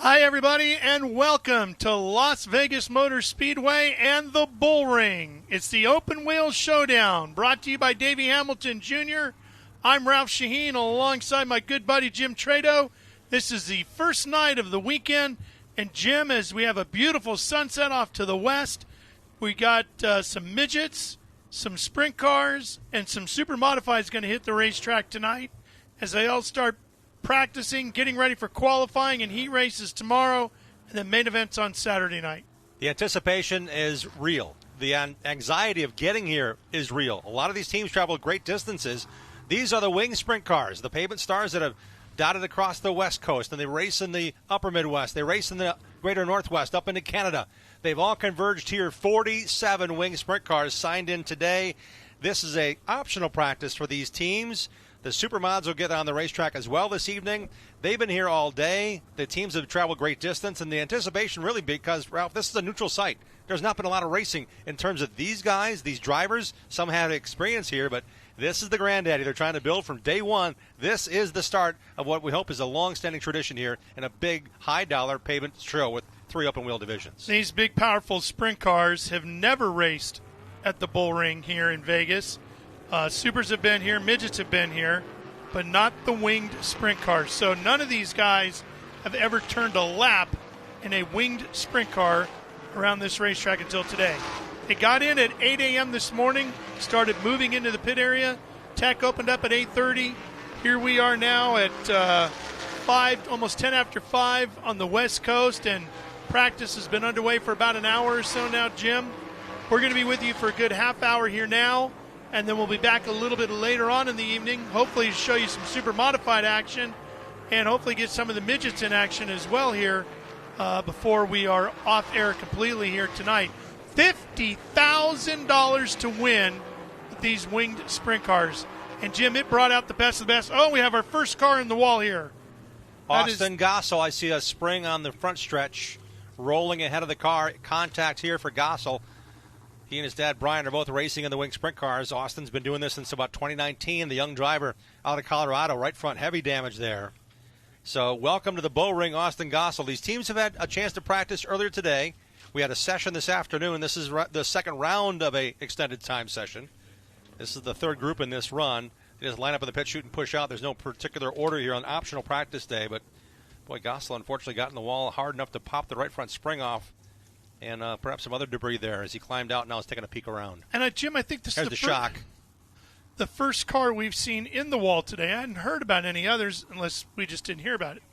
Hi, everybody, and welcome to Las Vegas Motor Speedway and the Bullring. It's the Open Wheel Showdown, brought to you by Davey Hamilton Jr. I'm Ralph Shaheen, alongside my good buddy Jim Trado. This is the first night of the weekend, and Jim, as we have a beautiful sunset off to the west, we got some midgets, some sprint cars, and some super modifieds going to hit the racetrack tonight as they all start practicing, getting ready for qualifying and heat races tomorrow, and then main events on Saturday night. The anticipation is real. The anxiety of getting here is real. A lot of these teams travel great distances. These are the wing sprint cars, the pavement stars that have dotted across the West Coast, and they race in the upper Midwest. They race in the greater Northwest, up into Canada. They've all converged here. 47 wing sprint cars signed in today. This is a optional practice for these teams. The Supermods will get on the racetrack as well this evening. They've been here all day. The teams have traveled great distance, and the anticipation really because, Ralph, this is a neutral site. There's not been a lot of racing in terms of these guys, these drivers. Some have experience here, but this is the granddaddy they're trying to build from day one. This is the start of what we hope is a long-standing tradition here in a big, high-dollar pavement show with 3 open-wheel divisions. These big, powerful sprint cars have never raced at the Bullring here in Vegas. Supers have been here, midgets have been here, but not the winged sprint cars. So none of these guys have ever turned a lap in a winged sprint car around this racetrack until today. They got in at 8 a.m. this morning, started moving into the pit area. Tech opened up at 8:30. Here we are now at 5, almost 10 after 5 on the West Coast, and practice has been underway for about an hour or so now, Jim. We're going to be with you for a good half hour here now, and then we'll be back a little bit later on in the evening, hopefully to show you some super modified action and hopefully get some of the midgets in action as well here before we are off air completely here tonight. $50,000 to win with these winged sprint cars. And, Jim, it brought out the best of the best. Oh, we have our first car in the wall here. Austin Gossel, I see a spring on the front stretch rolling ahead of the car. Contact here for Gossel. He and his dad, Brian, are both racing in the wing sprint cars. Austin's been doing this since about 2019. The young driver out of Colorado, right front, heavy damage there. So welcome to the Bullring, Austin Gossel. These teams have had a chance to practice earlier today. We had a session this afternoon. This is the second round of a extended time session. This is the third group in this run. They just line up in the pit, shoot, and push out. There's no particular order here on optional practice day, but boy, Gossel unfortunately got in the wall hard enough to pop the right front spring off. And perhaps some other debris there as he climbed out and now is taking a peek around. And, Jim, I think this is the shock. The first car we've seen in the wall today. I hadn't heard about any others unless we just didn't hear about it.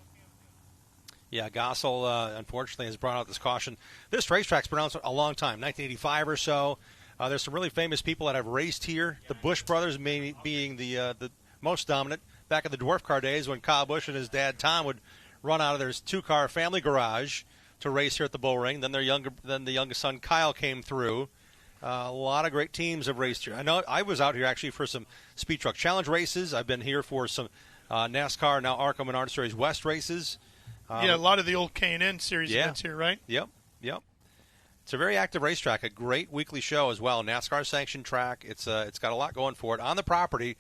Yeah, Gossel, unfortunately, has brought out this caution. This racetrack's been around a long time, 1985 or so. There's some really famous people that have raced here. The Busch brothers being the most dominant. Back in the dwarf car days when Kyle Busch and his dad Tom would run out of their 2-car family garage to race here at the Bullring. Then the youngest son Kyle came through. A lot of great teams have raced here. I know I was out here actually for some Speed Truck Challenge races. I've been here for some NASCAR, now ARCA Menard Series West races. Yeah, a lot of the old K&N series events here, right? Yep. It's a very active racetrack, a great weekly show as well. NASCAR sanctioned track. It's got a lot going for it on the property.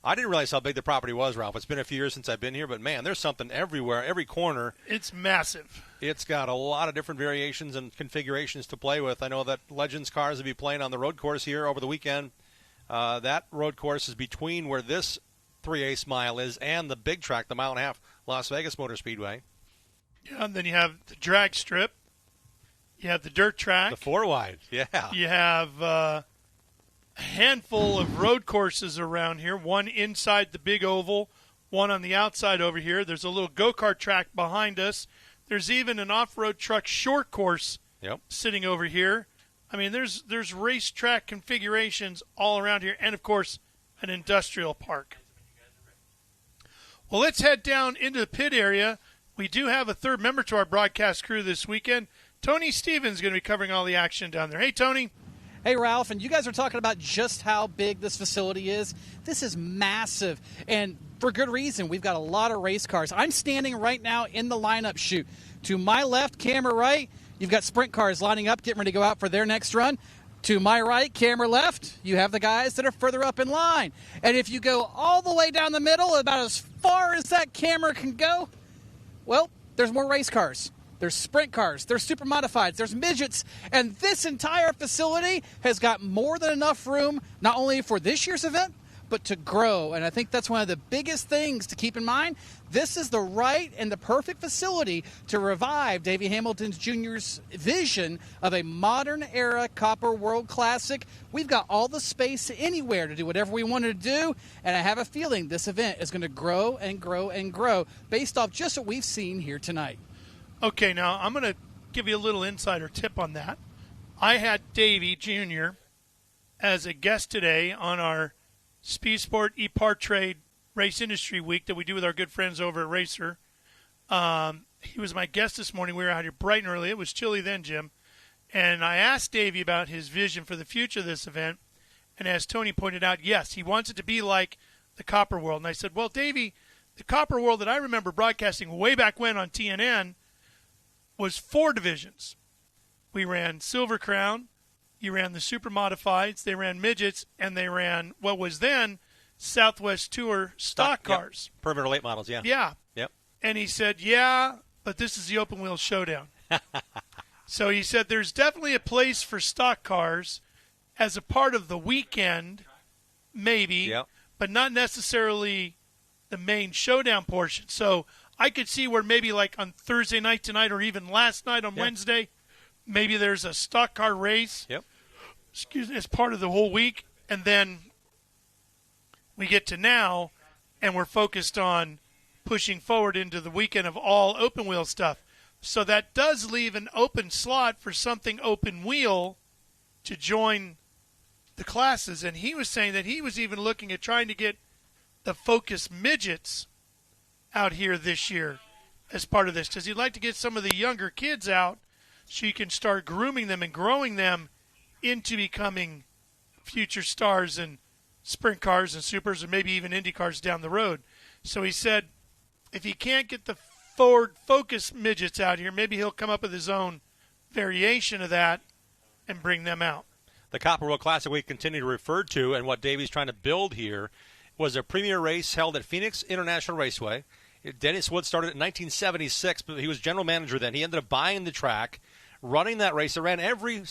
I didn't realize how big the property was, Ralph. It's been a few years since I've been here, but, man, there's something everywhere, every corner. It's massive. It's got a lot of different variations and configurations to play with. I know that Legends cars will be playing on the road course here over the weekend. That road course is between where this 3/8 mile is and the big track, the 1.5 mile Las Vegas Motor Speedway. Yeah, and then you have the drag strip. You have the dirt track. The 4-wide, yeah. You have a handful of road courses around here, one inside the big oval, one on the outside over here. There's a little go-kart track behind us. There's even an off-road truck short course sitting over here. I mean, there's racetrack configurations all around here, and, of course, an industrial park. Well, let's head down into the pit area. We do have a third member to our broadcast crew this weekend. Tony Stevens is going to be covering all the action down there. Hey, Tony. Hey, Ralph, and you guys are talking about just how big this facility is. This is massive, and for good reason. We've got a lot of race cars. I'm standing right now in the lineup chute. To my left, camera right, you've got sprint cars lining up, getting ready to go out for their next run. To my right, camera left, you have the guys that are further up in line. And if you go all the way down the middle, about as far as that camera can go, well, there's more race cars. there's sprint cars, there's super modifieds, there's midgets, and this entire facility has got more than enough room, not only for this year's event, but to grow. And I think that's one of the biggest things to keep in mind. This is the right and the perfect facility to revive Davey Hamilton Jr.'s vision of a modern-era Copper World Classic. We've got all the space anywhere to do whatever we wanted to do, and I have a feeling this event is going to grow and grow and grow based off just what we've seen here tonight. Okay, now I'm going to give you a little insider tip on that. I had Davey Jr. as a guest today on our Speed Sport E-Part Trade Race Industry Week that we do with our good friends over at Racer. He was my guest this morning. We were out here bright and early. It was chilly then, Jim. And I asked Davey about his vision for the future of this event. And as Tony pointed out, yes, he wants it to be like the Copper World. And I said, well, Davey, the Copper World that I remember broadcasting way back when on TNN was 4 divisions. We ran Silver Crown. You ran the super modifieds, they ran midgets, and they ran what was then Southwest Tour stock cars. Yep. Permanent late models, yeah. Yeah. Yep. And he said, yeah, but this is the Open Wheel Showdown. So he said there's definitely a place for stock cars as a part of the weekend, maybe, yep, but not necessarily the main showdown portion. So I could see where maybe like on Thursday night tonight or even last night on Wednesday, maybe there's a stock car race. Yep. Excuse me, as part of the whole week, and then we get to now, and we're focused on pushing forward into the weekend of all open wheel stuff. So that does leave an open slot for something open wheel to join the classes. And he was saying that he was even looking at trying to get the Focus midgets out here this year as part of this, because he'd like to get some of the younger kids out so you can start grooming them and growing them into becoming future stars in sprint cars and supers and maybe even Indy cars down the road. So he said if he can't get the Ford Focus midgets out here, maybe he'll come up with his own variation of that and bring them out. The Copper World Classic we continue to refer to, and what Davey's trying to build here, was a premier race held at Phoenix International Raceway. Dennis Wood started in 1976, but he was general manager then. He ended up buying the track, running that race. It ran every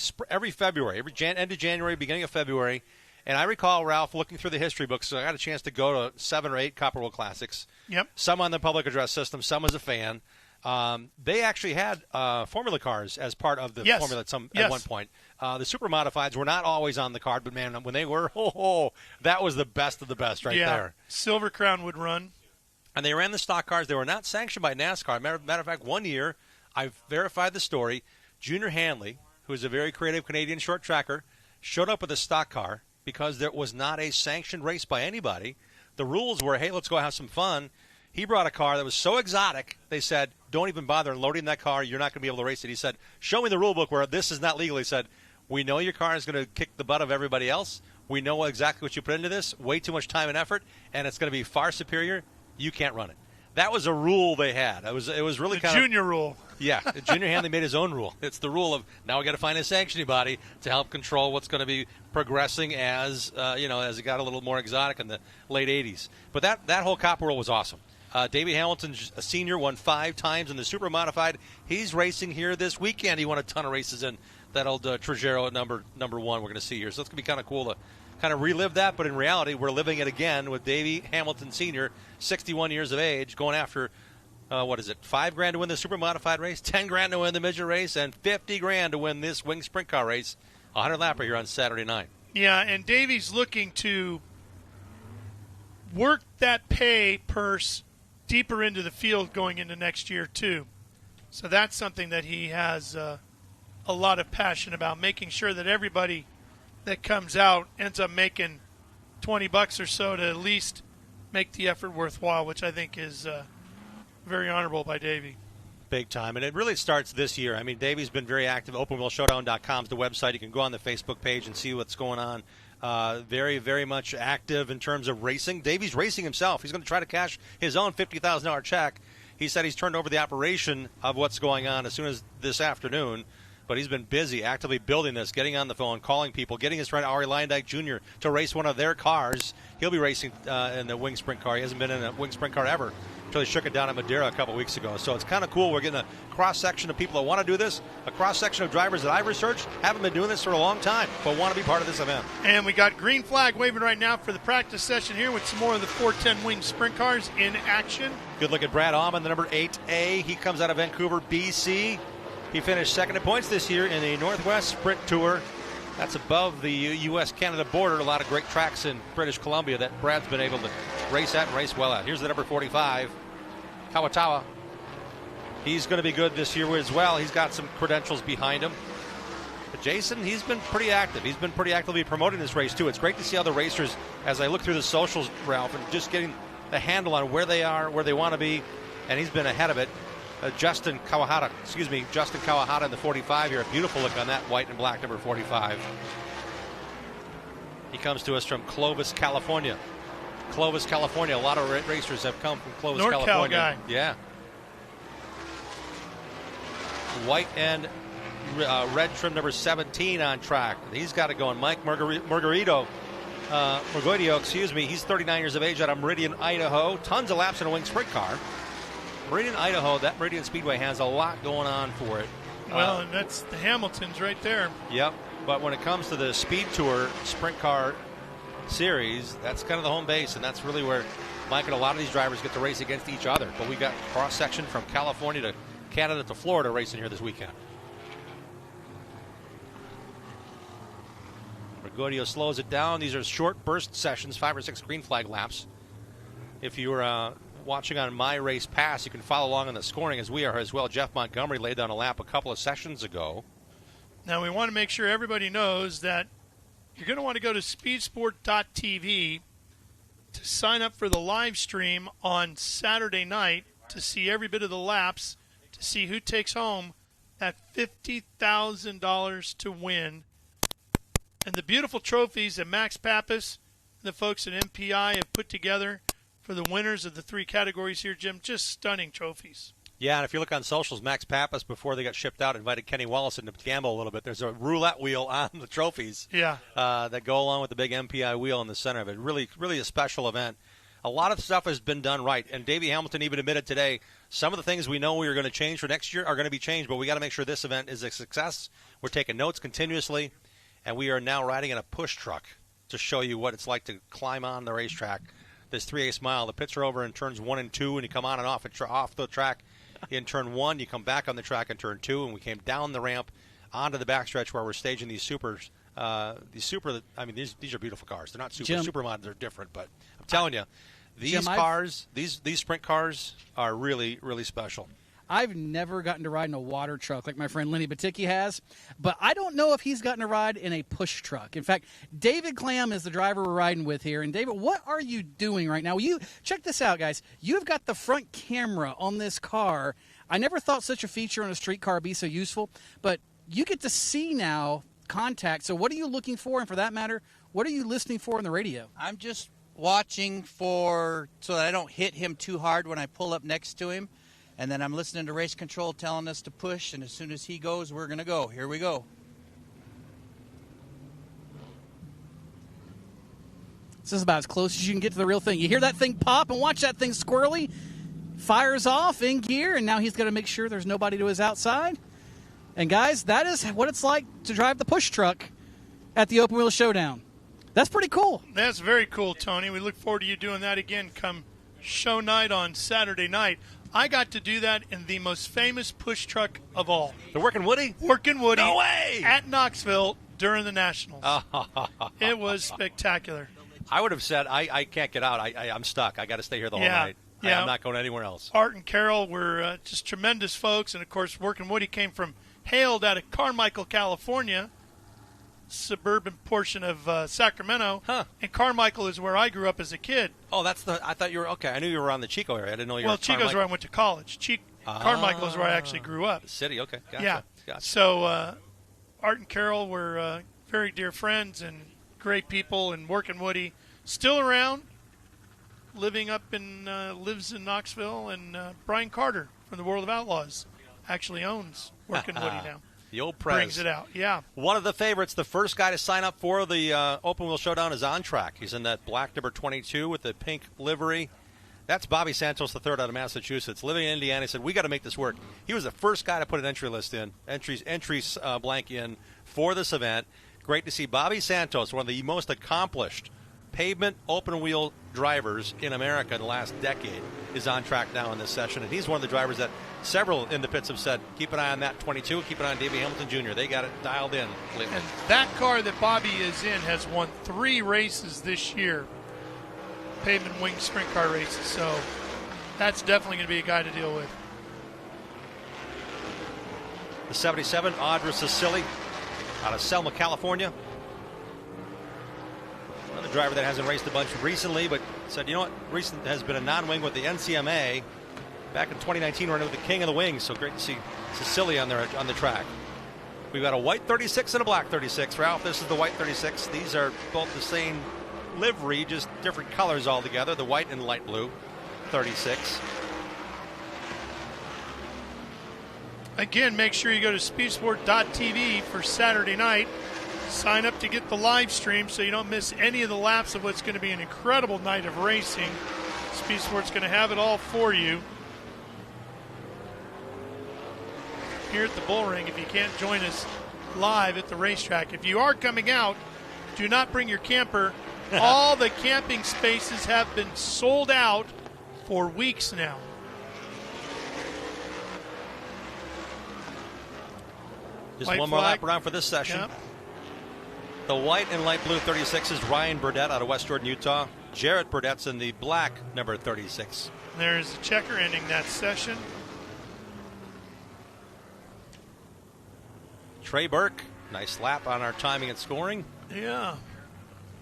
February, end of January, beginning of February. And I recall, Ralph, looking through the history books, so I got a chance to go to 7 or 8 Copper World Classics. Yep. Some on the public address system, some as a fan. They actually had formula cars as part of the formula at one point. The super modifieds were not always on the card, but, man, when they were, that was the best of the best right there. Silver Crown would run. And they ran the stock cars. They were not sanctioned by NASCAR. Matter of fact, one year, I've verified the story, Junior Hanley, who is a very creative Canadian short tracker, showed up with a stock car because there was not a sanctioned race by anybody. The rules were, hey, let's go have some fun. He brought a car that was so exotic, they said, don't even bother loading that car. You're not going to be able to race it. He said, show me the rule book where this is not legal. He said, we know your car is going to kick the butt of everybody else. We know exactly what you put into this. Way too much time and effort, and it's going to be far superior. You can't run it. That was a rule they had. It was really kind of junior rule. Yeah, Junior Hanley made his own rule. It's the rule of now we got to find a sanctioning body to help control what's going to be progressing as as it got a little more exotic in the late '80s. But that whole Copper World was awesome. Davey Hamilton Sr. won 5 times in the super modified. He's racing here this weekend. He won a ton of races in that old Trajero at number 1 we're going to see here. So it's going to be kind of cool to kind of relive that, but in reality, we're living it again with Davey Hamilton Sr., 61 years of age, going after, $5,000 to win the super modified race, $10,000 to win the midget race, and $50,000 to win this wing sprint car race, 100 lapper here on Saturday night. Yeah, and Davey's looking to work that pay purse deeper into the field going into next year too. So that's something that he has a lot of passion about, making sure that everybody that comes out ends up making $20 or so to at least make the effort worthwhile, which I think is very honorable by Davey. Big time. And it really starts this year. I mean, Davey's been very active. OpenWheelShowdown.com is the website. You can go on the Facebook page and see what's going on. Very, very much active in terms of racing. Davey's racing himself. He's going to try to cash his own $50,000 check. He said he's turned over the operation of what's going on as soon as this afternoon. But he's been busy actively building this, getting on the phone, calling people, getting his friend Ari Luyendyk Jr. to race one of their cars. He'll be racing in the wing sprint car. He hasn't been in a wing sprint car ever. until they shook it down at Madeira a couple weeks ago. So it's kind of cool. We're getting a cross-section of people that want to do this, a cross-section of drivers that I've researched, haven't been doing this for a long time, but want to be part of this event. And we got green flag waving right now for the practice session here with some more of the 410 wing sprint cars in action. Good look at Brad Almond, the number 8A. He comes out of Vancouver, BC. He finished second in points this year in the Northwest Sprint Tour. That's above the U.S.-Canada border. A lot of great tracks in British Columbia that Brad's been able to race at and race well at. Here's the number 45, Kawatawa. He's going to be good this year as well. He's got some credentials behind him. But Jason, he's been pretty active. He's been pretty actively promoting this race, too. It's great to see how the racers, as I look through the socials, Ralph, and just getting the handle on where they are, where they want to be, and he's been ahead of it. Justin Kawahata in the 45 here. A beautiful look on that white and black number 45. He comes to us from Clovis, California. Clovis, California. A lot of racers have come from Clovis, NorCal California. Guy. Yeah. White and red trim number 17 on track. He's got it going. Mike Morguido, he's 39 years of age out of Meridian, Idaho. Tons of laps in a wing sprint car. Meridian, Idaho, that Meridian Speedway has a lot going on for it. Well, and that's the Hamiltons right there. Yep, but when it comes to the Speed Tour Sprint Car Series, that's kind of the home base, and that's really where Mike and a lot of these drivers get to race against each other. But we got cross-section from California to Canada to Florida racing here this weekend. Bergoglio slows it down. These are short burst sessions, 5 or 6 green flag laps. If you were watching on My Race Pass, you can follow along on the scoring as we are as well. Jeff Montgomery laid down a lap a couple of sessions ago. Now we want to make sure everybody knows that you're going to want to go to speedsport.tv to sign up for the live stream on Saturday night to see every bit of the laps, to see who takes home that $50,000 to win. And the beautiful trophies that Max Pappas and the folks at MPI have put together for the winners of the 3 categories here, Jim. Just stunning trophies. Yeah, and if you look on socials, Max Pappas, before they got shipped out, invited Kenny Willison to gamble a little bit. There's a roulette wheel on the trophies that go along with the big MPI wheel in the center of it. Really, really a special event. A lot of stuff has been done right, and Davey Hamilton even admitted today some of the things we know we are going to change for next year are going to be changed, but we got to make sure this event is a success. We're taking notes continuously, and we are now riding in a push truck to show you what it's like to climb on the racetrack. This 3/8 mile, the pits are over in turns 1 and 2, and you come on and off the track in turn 1. You come back on the track in turn 2, and we came down the ramp onto the backstretch where we're staging these supers. These are beautiful cars. They're not supermods. They're different, but I'm telling you, these cars, these sprint cars are really, really special. I've never gotten to ride in a water truck like my friend Lenny Baticki has, but I don't know if he's gotten to ride in a push truck. In fact, David Clam is the driver we're riding with here. And David, what are you doing right now? You check this out, guys. You've got the front camera on this car. I never thought such a feature on a street car would be so useful, but you get to see now contact. So what are you looking for? And for that matter, what are you listening for on the radio? I'm just watching so that I don't hit him too hard when I pull up next to him. And then I'm listening to race control telling us to push, and as soon as he goes, we're going to go. Here we go. This is about as close as you can get to the real thing. You hear that thing pop and watch that thing squirrely. Fires off in gear, and now he's got to make sure there's nobody to his outside. And, guys, that is what it's like to drive the push truck at the Open Wheel Showdown. That's pretty cool. That's very cool, Tony. We look forward to you doing that again come show night on Saturday night. I got to do that in the most famous push truck of all. The Workin' Woody? Workin' Woody. No way! At Knoxville during the Nationals. It was spectacular. I would have said, I can't get out. I'm stuck. I got to stay here the whole night. Yeah. I'm not going anywhere else. Art and Carol were just tremendous folks. And, of course, Workin' Woody hailed out of Carmichael, California, suburban portion of Sacramento. Huh. And Carmichael is where I grew up as a kid. Oh, I thought you were, okay. I knew you were around the Chico area. I didn't know you were Chico's where I went to college. Carmichael is where I actually grew up. City, okay. Gotcha. Yeah. Gotcha. So Art and Carol were very dear friends and great people, and Workin' Woody still around, lives in Knoxville, and Brian Carter from the World of Outlaws actually owns Workin' Woody now. The old Prez. Brings it out, yeah. One of the favorites, the first guy to sign up for the Open Wheel Showdown is on track. He's in that black number 22 with the pink livery. That's Bobby Santos III out of Massachusetts, living in Indiana. He said, we got to make this work. He was the first guy to put an entry blank in for this event. Great to see Bobby Santos, one of the most accomplished pavement open wheel drivers in America in the last decade, is on track now in this session. And he's one of the drivers that several in the pits have said, keep an eye on that 22, keep an eye on Davey Hamilton Jr. They got it dialed in lately. And that car that Bobby is in has won 3 races this year, pavement wing sprint car races. So that's definitely going to be a guy to deal with. The 77, Audra Cecily out of Selma, California. Another driver that hasn't raced a bunch recently, but said, you know what, recent has been a non-wing with the NCMA. Back in 2019, running with the King of the Wings, so great to see Cecilia on the track. We've got a white 36 and a black 36. Ralph, this is the white 36. These are both the same livery, just different colors altogether, the white and light blue 36. Again, make sure you go to speedsport.tv for Saturday night. Sign up to get the live stream so you don't miss any of the laps of what's going to be an incredible night of racing. Speed Sport's going to have it all for you here at the Bullring if you can't join us live at the racetrack. If you are coming out, do not bring your camper. All the camping spaces have been sold out for weeks now. Just White one more flag. lap around for this session. Yep. The white and light blue 36 is Ryan Burdett out of West Jordan, Utah. Jarrett Burdett's in the black number 36. There's a checker ending that session. Trey Burke, nice lap on our timing and scoring. Yeah.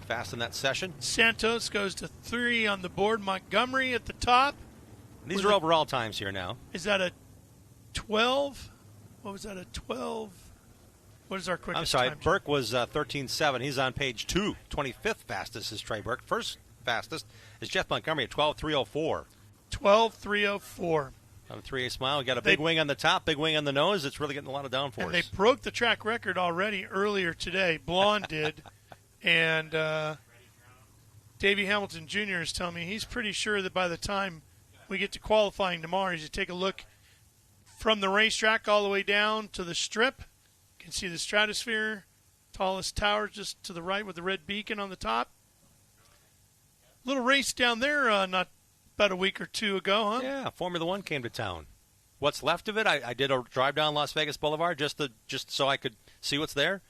Fast in that session. Santos goes to 3 on the board. Montgomery at the top. These are overall times here now. Is that a 12? What was that, a 12? What is our quickest I'm sorry, time? Burke was 13.7. He's on page 2. 25th fastest is Trey Burke. First fastest is Jeff Montgomery at 12.304. 12.304. On a 3/8 mile. We got a big wing on the top, big wing on the nose. It's really getting a lot of downforce. And they broke the track record already earlier today. Blonde did. And Davey Hamilton Jr. is telling me he's pretty sure that by the time we get to qualifying tomorrow, as you take a look from the racetrack all the way down to the strip, you can see the stratosphere, tallest tower just to the right with the red beacon on the top. Little race down there not about a week or two ago, huh? Yeah, Formula One came to town. What's left of it, I did a drive down Las Vegas Boulevard just so I could see what's there.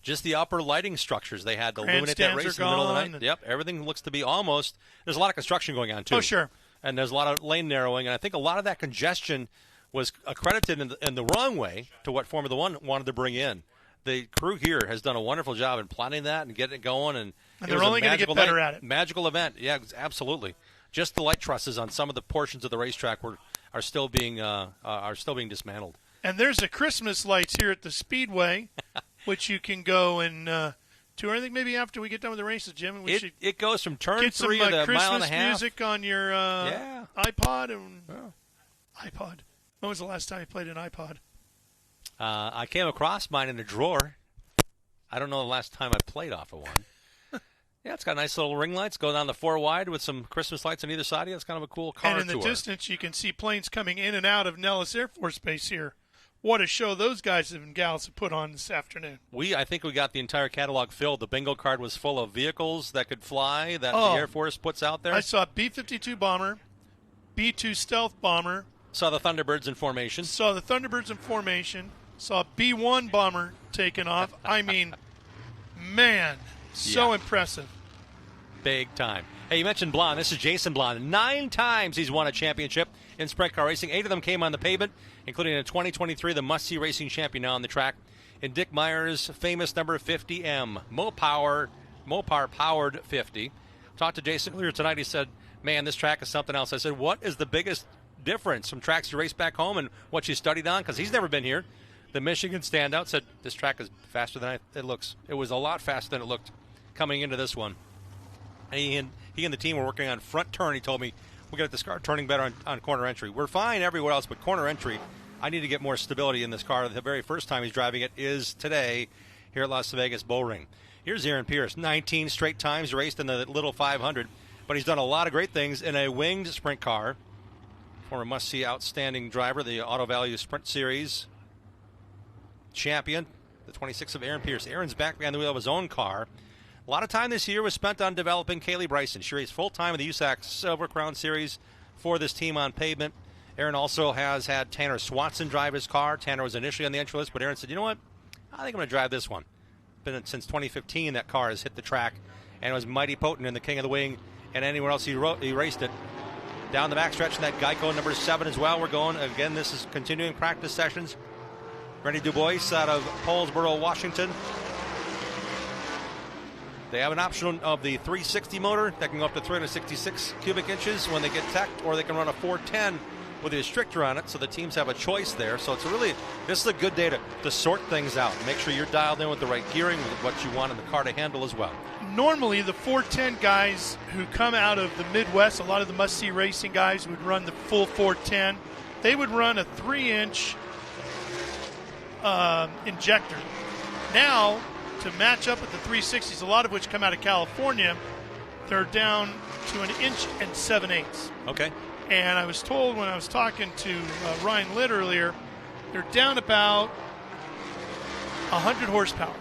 Just the upper lighting structures they had to illuminate that race in the middle of the night. Yep, everything looks to be almost. There's a lot of construction going on, too. Oh, sure. And there's a lot of lane narrowing, and I think a lot of that congestion was accredited in the wrong way to what Formula One wanted to bring in. The crew here has done a wonderful job in planning that and getting it going. And they're only going to get better at it. Magical event. Yeah, absolutely. Just the light trusses on some of the portions of the racetrack are still being dismantled. And there's the Christmas lights here at the Speedway, which you can go and tour. I think maybe after we get done with the races, Jim, we should it goes from turn get 3 some to a Christmas mile and a half. music on your iPod and iPod. When was the last time you played an iPod? I came across mine in a drawer. I don't know the last time I played off of one. Yeah, it's got nice little ring lights. Go down the 4 wide with some Christmas lights on either side. It's kind of a cool car tour. And in the distance, you can see planes coming in and out of Nellis Air Force Base here. What a show those guys and gals have put on this afternoon. I think we got the entire catalog filled. The bingo card was full of vehicles that could fly that the Air Force puts out there. I saw B-52 bomber, B-2 stealth bomber. Saw the Thunderbirds in formation. Saw a B-1 bomber taken off. I mean, man, so impressive. Big time. Hey, you mentioned Blonde. This is Jason Blonde. 9 times he's won a championship in sprint car racing. 8 of them came on the pavement, including in 2023, the must-see racing champion now on the track. In Dick Meyer's famous number 50M, Mopar-powered 50. Talked to Jason earlier tonight. He said, man, this track is something else. I said, what is the biggest difference from tracks you race back home and what you studied on? Because he's never been here. The Michigan standout said, this track is faster than it looks. It was a lot faster than it looked coming into this one. And he and the team were working on front turn. He told me, we got this car turning better on corner entry. We're fine everywhere else, but corner entry, I need to get more stability in this car. The very first time he's driving it is today here at Las Vegas Bullring. Here's Aaron Pierce. 19 straight times raced in the little 500, but but he's done a lot of great things in a winged sprint car. Former must-see outstanding driver, the Auto Value Sprint Series champion, the 26 of Aaron Pierce. Aaron's back behind the wheel of his own car. A lot of time this year was spent on developing Kaylee Bryson. She raced full-time in the USAC Silver Crown Series for this team on pavement. Aaron also has had Tanner Swanson drive his car. Tanner was initially on the entry list, but Aaron said, you know what? I think I'm going to drive this one. Been since 2015 that car has hit the track, and it was mighty potent in the King of the Wing and anywhere else he raced it. Down the backstretch in that Geico number 7 as well. We're going, again, this is continuing practice sessions. Rennie Dubois out of Paulsboro, Washington. They have an option of the 360 motor that can go up to 366 cubic inches when they get teched, or they can run a 410 with a restrictor on it, so the teams have a choice there. So it's this is a good day to sort things out. Make sure you're dialed in with the right gearing, with what you want in the car to handle as well. Normally, the 410 guys who come out of the Midwest, a lot of the must-see racing guys would run the full 410. They would run a 3-inch injector. Now, to match up with the 360s, a lot of which come out of California, they're down to 1 inch and 7/8. Okay. And I was told when I was talking to Ryan Litt earlier, they're down about 100 horsepower,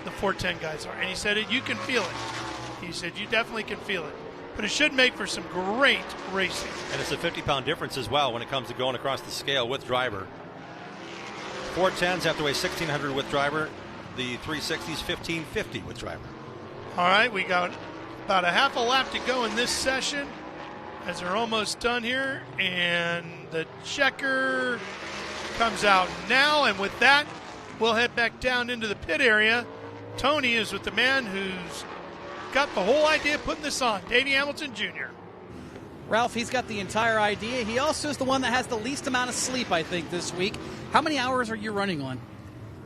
the 410 guys are. And he said, you can feel it. He said, you definitely can feel it. But it should make for some great racing. And it's a 50-pound difference as well when it comes to going across the scale with driver. 410s have to weigh 1,600 with driver. The 360s, 1,550 with driver. All right, we got about a half a lap to go in this session as they're almost done here. And the checker comes out now. And with that, we'll head back down into the pit area. Tony is with the man who's got the whole idea of putting this on, Davey Hamilton Jr. Ralph, he's got the entire idea. He also is the one that has the least amount of sleep, I think, this week. How many hours are you running on?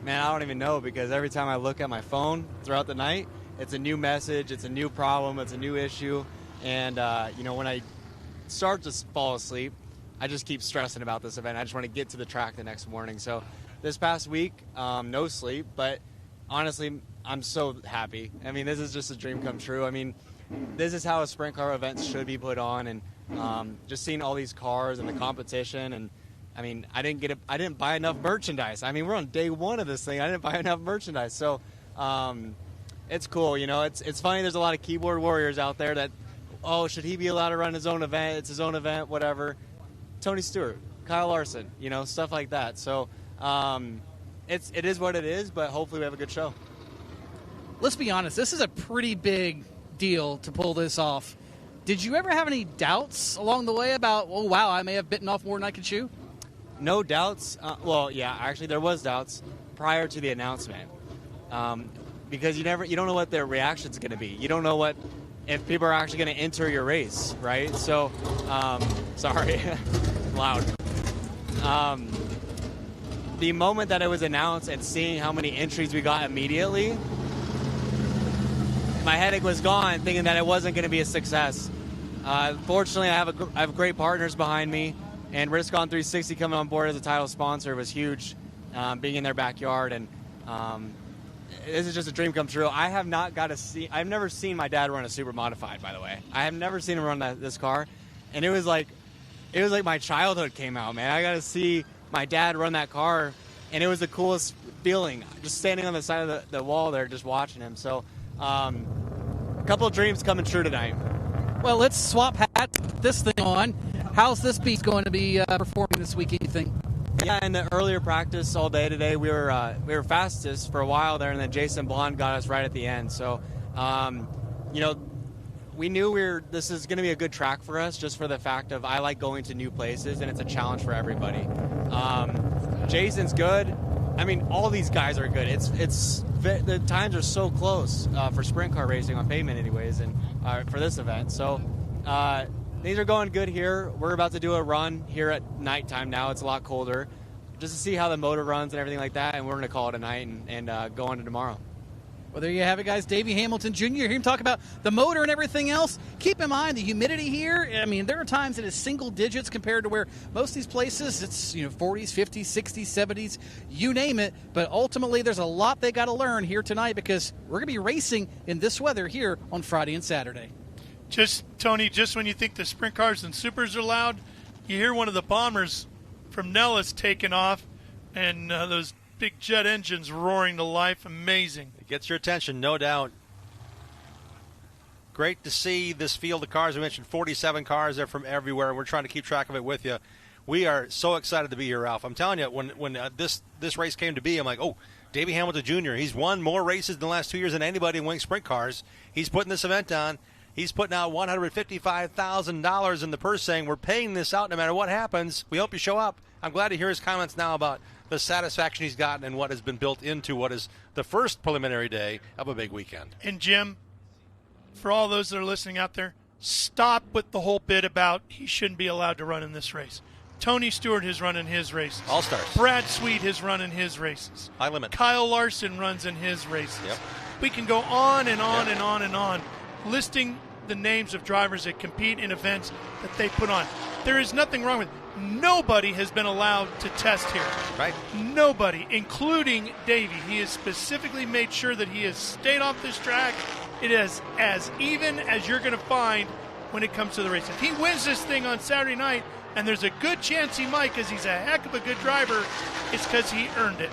Man, I don't even know, because every time I look at my phone throughout the night, it's a new message, it's a new problem, it's a new issue. And, when I start to fall asleep, I just keep stressing about this event. I just want to get to the track the next morning. So this past week, no sleep, but honestly, I'm so happy. I mean, this is just a dream come true. I mean, this is how a sprint car event should be put on, and just seeing all these cars and the competition, and I mean, I didn't buy enough merchandise. I mean, we're on day 1 of this thing. I didn't buy enough merchandise, so it's cool. It's funny. There's a lot of keyboard warriors out there that, should he be allowed to run his own event? It's his own event, whatever. Tony Stewart, Kyle Larson, stuff like that. So it is what it is, but hopefully we have a good show. Let's be honest. This is a pretty big deal to pull this off. Did you ever have any doubts along the way about, I may have bitten off more than I could chew? No doubts. Yeah, actually there was doubts prior to the announcement, because you don't know what their reaction's going to be. You don't know if people are actually going to enter your race, right? So, sorry, loud. The moment that it was announced and seeing how many entries we got immediately, my headache was gone, thinking that it wasn't going to be a success. Fortunately, I have great partners behind me, and Riskon360 coming on board as a title sponsor was huge, being in their backyard, and this is just a dream come true. I've never seen my dad run a super modified, by the way. I have never seen him run this car, and it was like my childhood came out, man. I got to see my dad run that car, and it was the coolest feeling, just standing on the side of the wall there, just watching him. So, a couple of dreams coming true tonight. Well, let's swap hats, put this thing on. How's this beast going to be performing this week, you think? Yeah, in the earlier practice all day today, we were fastest for a while there, and then Jason Blond got us right at the end. So, we knew this is going to be a good track for us, just for the fact of I like going to new places, and it's a challenge for everybody. Jason's good. I mean, all these guys are good. The times are so close for sprint car racing on pavement, anyways, and for this event. So things are going good here. We're about to do a run here at nighttime now. It's a lot colder, just to see how the motor runs and everything like that. And we're going to call it a night and go on to tomorrow. Well, there you have it, guys. Davey Hamilton Jr. Hear him talk about the motor and everything else. Keep in mind the humidity here. I mean, there are times it is single digits compared to where most of these places it's 40s, 50s, 60s, 70s, you name it. But ultimately, there's a lot they got to learn here tonight because we're going to be racing in this weather here on Friday and Saturday. Tony, just when you think the sprint cars and supers are loud, you hear one of the bombers from Nellis taking off, and those big jet engines roaring to life. Amazing. It gets your attention, no doubt. Great to see this field of cars. We mentioned 47 cars there from everywhere, and we're trying to keep track of it with you. We are so excited to be here, Ralph. I'm telling you, when this race came to be, I'm like, oh, Davey Hamilton Jr., he's won more races in the last 2 years than anybody in wing sprint cars. He's putting this event on. He's putting out $155,000 in the purse, saying we're paying this out no matter what happens. We hope you show up. I'm glad to hear his comments now about the satisfaction he's gotten and what has been built into what is the first preliminary day of a big weekend. And, Jim, for all those that are listening out there, stop with the whole bit about he shouldn't be allowed to run in this race. Tony Stewart has run in his races. All-Stars. Brad Sweet has run in his races. High limit. Kyle Larson runs in his races. Yep. We can go on and on and on and on, listing the names of drivers that compete in events that they put on. There is nothing wrong with it. Nobody has been allowed to test here. Right. Nobody, including Davey. He has specifically made sure that he has stayed off this track. It is as even as you're going to find when it comes to the race. If he wins this thing on Saturday night, and there's a good chance he might because he's a heck of a good driver, it's because he earned it.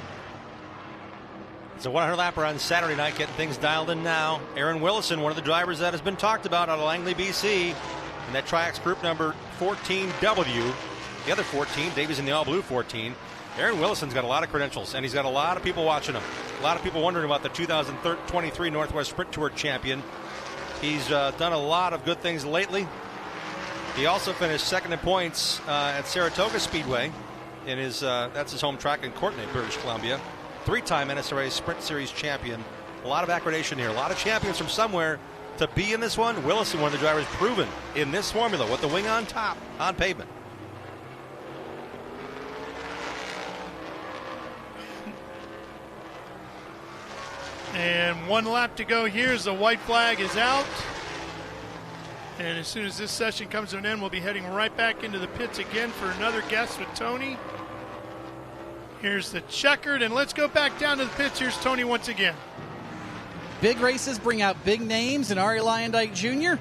It's a 100-lapper on Saturday night, getting things dialed in now. Aaron Willison, one of the drivers that has been talked about out of Langley, BC, and that Triax group number 14W. The other 14, Davey's in the all-blue 14. Aaron Willison's got a lot of credentials, and he's got a lot of people watching him. A lot of people wondering about the 2023 Northwest Sprint Tour champion. He's done a lot of good things lately. He also finished second in points at Saratoga Speedway. That's his home track in Courtenay, British Columbia. Three-time NSRA Sprint Series champion. A lot of accreditation here. A lot of champions from somewhere to be in this one. Willison, one of the drivers proven in this formula with the wing on top on pavement. And 1 lap to go here as the white flag is out. And as soon as this session comes to an end, we'll be heading right back into the pits again for another guest with Tony. Here's the checkered, and let's go back down to the pits. Here's Tony once again. Big races bring out big names, and Ari Luyendyk Jr.,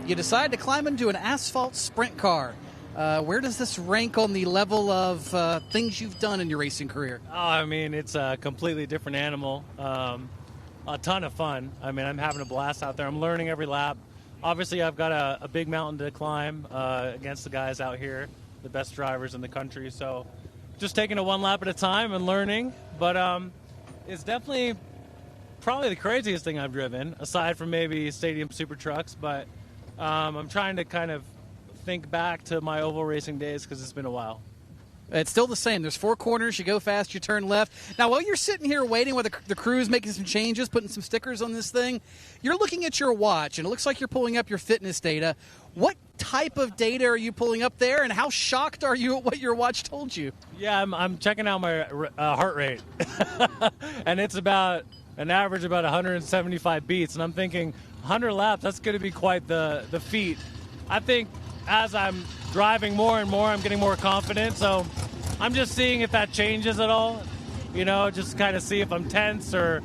you decide to climb into an asphalt sprint car. Where does this rank on the level of things you've done in your racing career? Oh, I mean, it's a completely different animal. A ton of fun. I mean, I'm having a blast out there. I'm learning every lap. Obviously, I've got a big mountain to climb against the guys out here, the best drivers in the country. So just taking it 1 lap at a time and learning. But it's definitely probably the craziest thing I've driven, aside from maybe stadium super trucks. But I'm trying to kind of think back to my oval racing days because it's been a while. It's still the same. There's 4 corners. You go fast, you turn left. Now, while you're sitting here waiting while the crew's making some changes, putting some stickers on this thing, you're looking at your watch, and it looks like you're pulling up your fitness data. What type of data are you pulling up there, and how shocked are you at what your watch told you? Yeah, I'm checking out my heart rate, and it's about an average about 175 beats, and I'm thinking 100 laps, that's going to be quite the feat. I think as I'm driving more and more, I'm getting more confident, so I'm just seeing if that changes at all, just kind of see if I'm tense or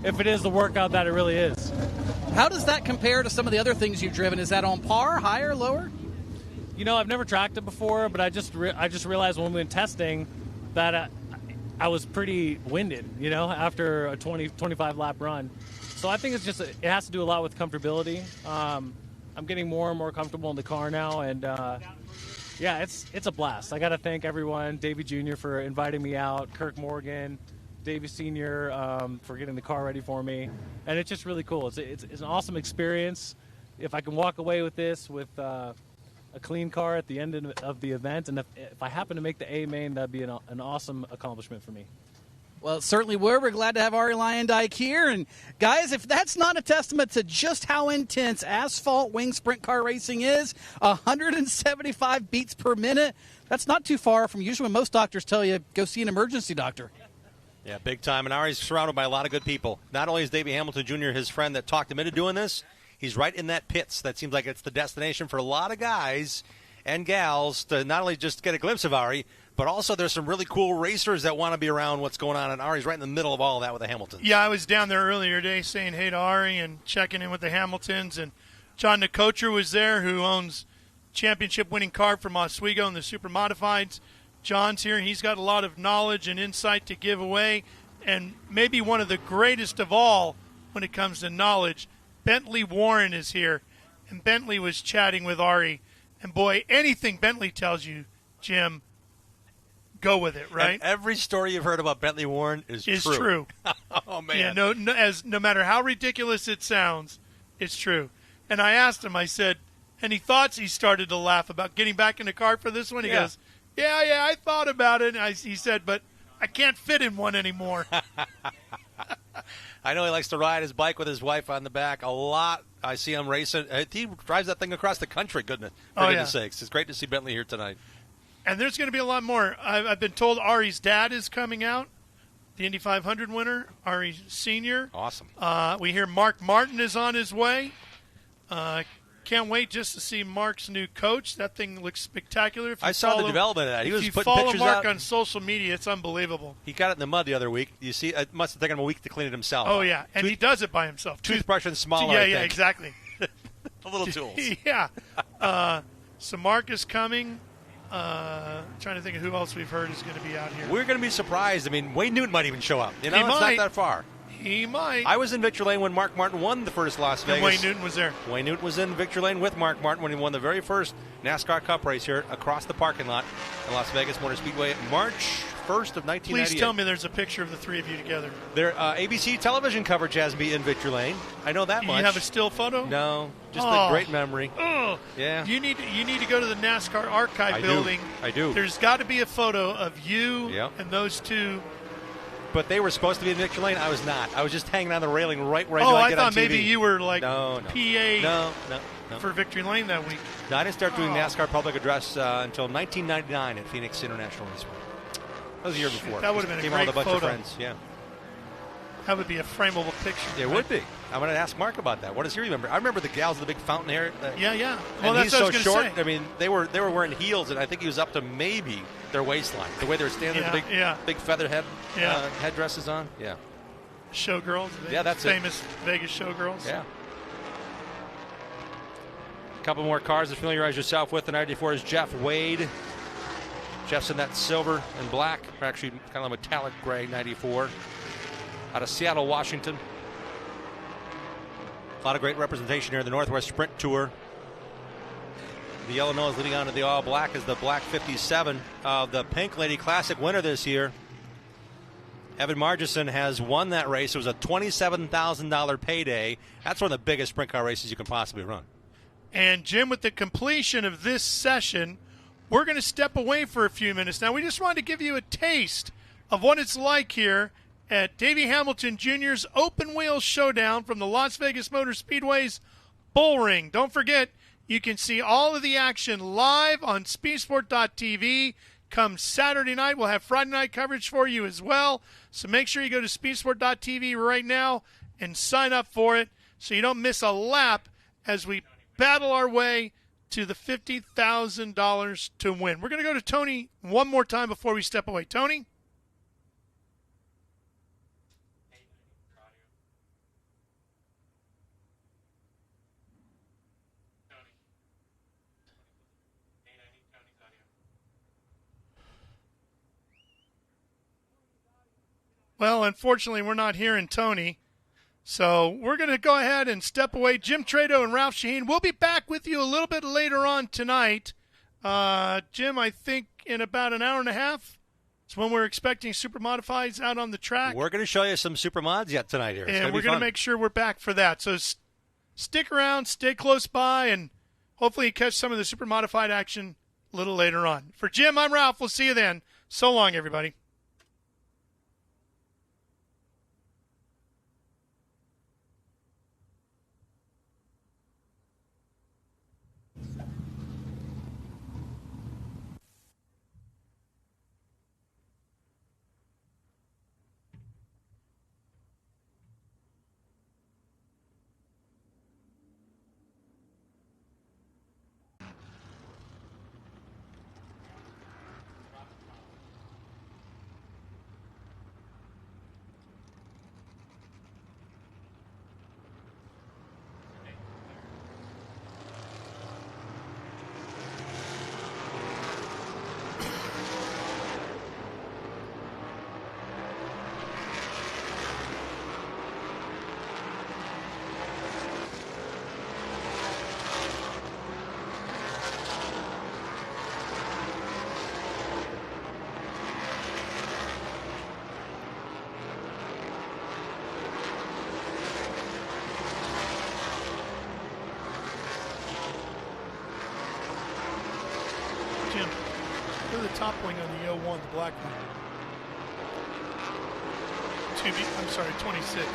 if it is the workout that it really is. How does that compare to some of the other things you've driven? Is that on par, higher, lower? I've never tracked it before, but I just realized when we went testing that I was pretty winded, after a 25 lap run. So I think it has to do a lot with comfortability. I'm getting more and more comfortable in the car now, and it's a blast. I got to thank everyone, Davey Jr. for inviting me out, Kirk Morgan, Davey Sr. For getting the car ready for me, and it's just really cool. It's an awesome experience. If I can walk away with this with a clean car at the end of the event, and if I happen to make the A main, that'd be an awesome accomplishment for me. Well, it certainly we're glad to have Ari Luyendyk here. And, guys, if that's not a testament to just how intense asphalt wing sprint car racing is, 175 beats per minute, that's not too far from usually when most doctors tell you go see an emergency doctor. Yeah, big time. And Ari's surrounded by a lot of good people. Not only is Davey Hamilton Jr. his friend that talked him into doing this, he's right in that pits. That seems like it's the destination for a lot of guys and gals to not only just get a glimpse of Ari, but also there's some really cool racers that want to be around what's going on, and Ari's right in the middle of all of that with the Hamiltons. Yeah, I was down there earlier today saying hey to Ari and checking in with the Hamiltons, and John Nicotra was there, who owns championship-winning car from Oswego in the Super Modifieds. John's here. He's got a lot of knowledge and insight to give away, and maybe one of the greatest of all when it comes to knowledge. Bentley Warren is here, and Bentley was chatting with Ari. And, boy, anything Bentley tells you, Jim, go with it, right? And every story you've heard about Bentley Warren is true. Oh, man. Yeah, no matter how ridiculous it sounds, it's true. And I asked him, I said, any thoughts? He started to laugh about getting back in the car for this one. He goes, yeah, I thought about it. And he said, but I can't fit in one anymore. I know he likes to ride his bike with his wife on the back a lot. I see him racing. He drives that thing across the country, for goodness sakes. It's great to see Bentley here tonight. And there's going to be a lot more. I've been told Ari's dad is coming out, the Indy 500 winner, Ari Sr. Awesome. We hear Mark Martin is on his way. Can't wait just to see Mark's new coach. That thing looks spectacular. I saw the development of that. He was putting follow pictures Mark out on social media, it's unbelievable. He got it in the mud the other week. You see, it must have taken him a week to clean it himself. Oh, yeah, and he does it by himself. Toothbrush and smaller, Yeah, exactly. The little tools. Yeah. So Mark is coming. Trying to think of who else we've heard is going to be out here. We're going to be surprised. I mean, Wayne Newton might even show up. You know, He it's might. not that far. He might. I was in Victory Lane when Mark Martin won the first Las Vegas. And Wayne Newton was there. Wayne Newton was in Victory Lane with Mark Martin when he won the very first NASCAR Cup race here across the parking lot at Las Vegas Motor Speedway March 1st of 1998. Please tell me there's a picture of the three of you together. Their ABC television coverage has me in Victory Lane. I know that much. You have a still photo? No, just a great memory. Oh, yeah. You need to go to the NASCAR archive building. I do. There's got to be a photo of you Yep. and those two. But they were supposed to be in Victory Lane. I was not. I was just hanging on the railing right where I Oh, knew I'd I get thought on TV. maybe you were like No. PA No. for Victory Lane that week. No, I didn't start doing NASCAR public address until 1999 at Phoenix International Raceway. That was the year before. That would have been a Came great out with a bunch photo. of friends. Yeah, That would be a frameable picture. it would be. I'm going to ask Mark about that. What does he remember? I remember the gals with the big fountain hair. Yeah. Well, And that's he's what I so was going short. to say. I mean, they were wearing heels, and I think he was up to maybe their waistline. The way they were standing, with the big feather headdresses on. Yeah. Showgirls. Yeah, that's famous Vegas showgirls. Yeah. A couple more cars to familiarize yourself with. The 94 is Jeff Wade. Jeff's in that silver and black, or actually kind of a metallic gray 94. Out of Seattle, Washington. A lot of great representation here in the Northwest Sprint Tour. The yellow nose leading on to the all black is the black 57 of the Pink Lady Classic winner this year. Evan Margison has won that race. It was a $27,000 payday. That's one of the biggest sprint car races you can possibly run. And, Jim, with the completion of this session, we're going to step away for a few minutes. Now, we just wanted to give you a taste of what it's like here at Davey Hamilton Jr.'s Open Wheel Showdown from the Las Vegas Motor Speedway's Bullring. Don't forget, you can see all of the action live on speedsport.tv. Come Saturday night, we'll have Friday night coverage for you as well. So make sure you go to speedsport.tv right now and sign up for it so you don't miss a lap as we battle our way to the $50,000 to win. We're going to go to Tony one more time before we step away. Tony? Well, unfortunately, we're not hearing Tony. So we're going to go ahead and step away. Jim Trado and Ralph Shaheen, we'll be back with you a little bit later on tonight. Jim, I think in about an hour and a half is when we're expecting Super Modifieds out on the track. We're going to show you some Super Mods yet tonight here. And we're going to make sure we're back for that. So stick around, stay close by, and hopefully you catch some of the Super Modified action a little later on. For Jim, I'm Ralph. We'll see you then. So long, everybody. top wing on the 01, the black one. 26.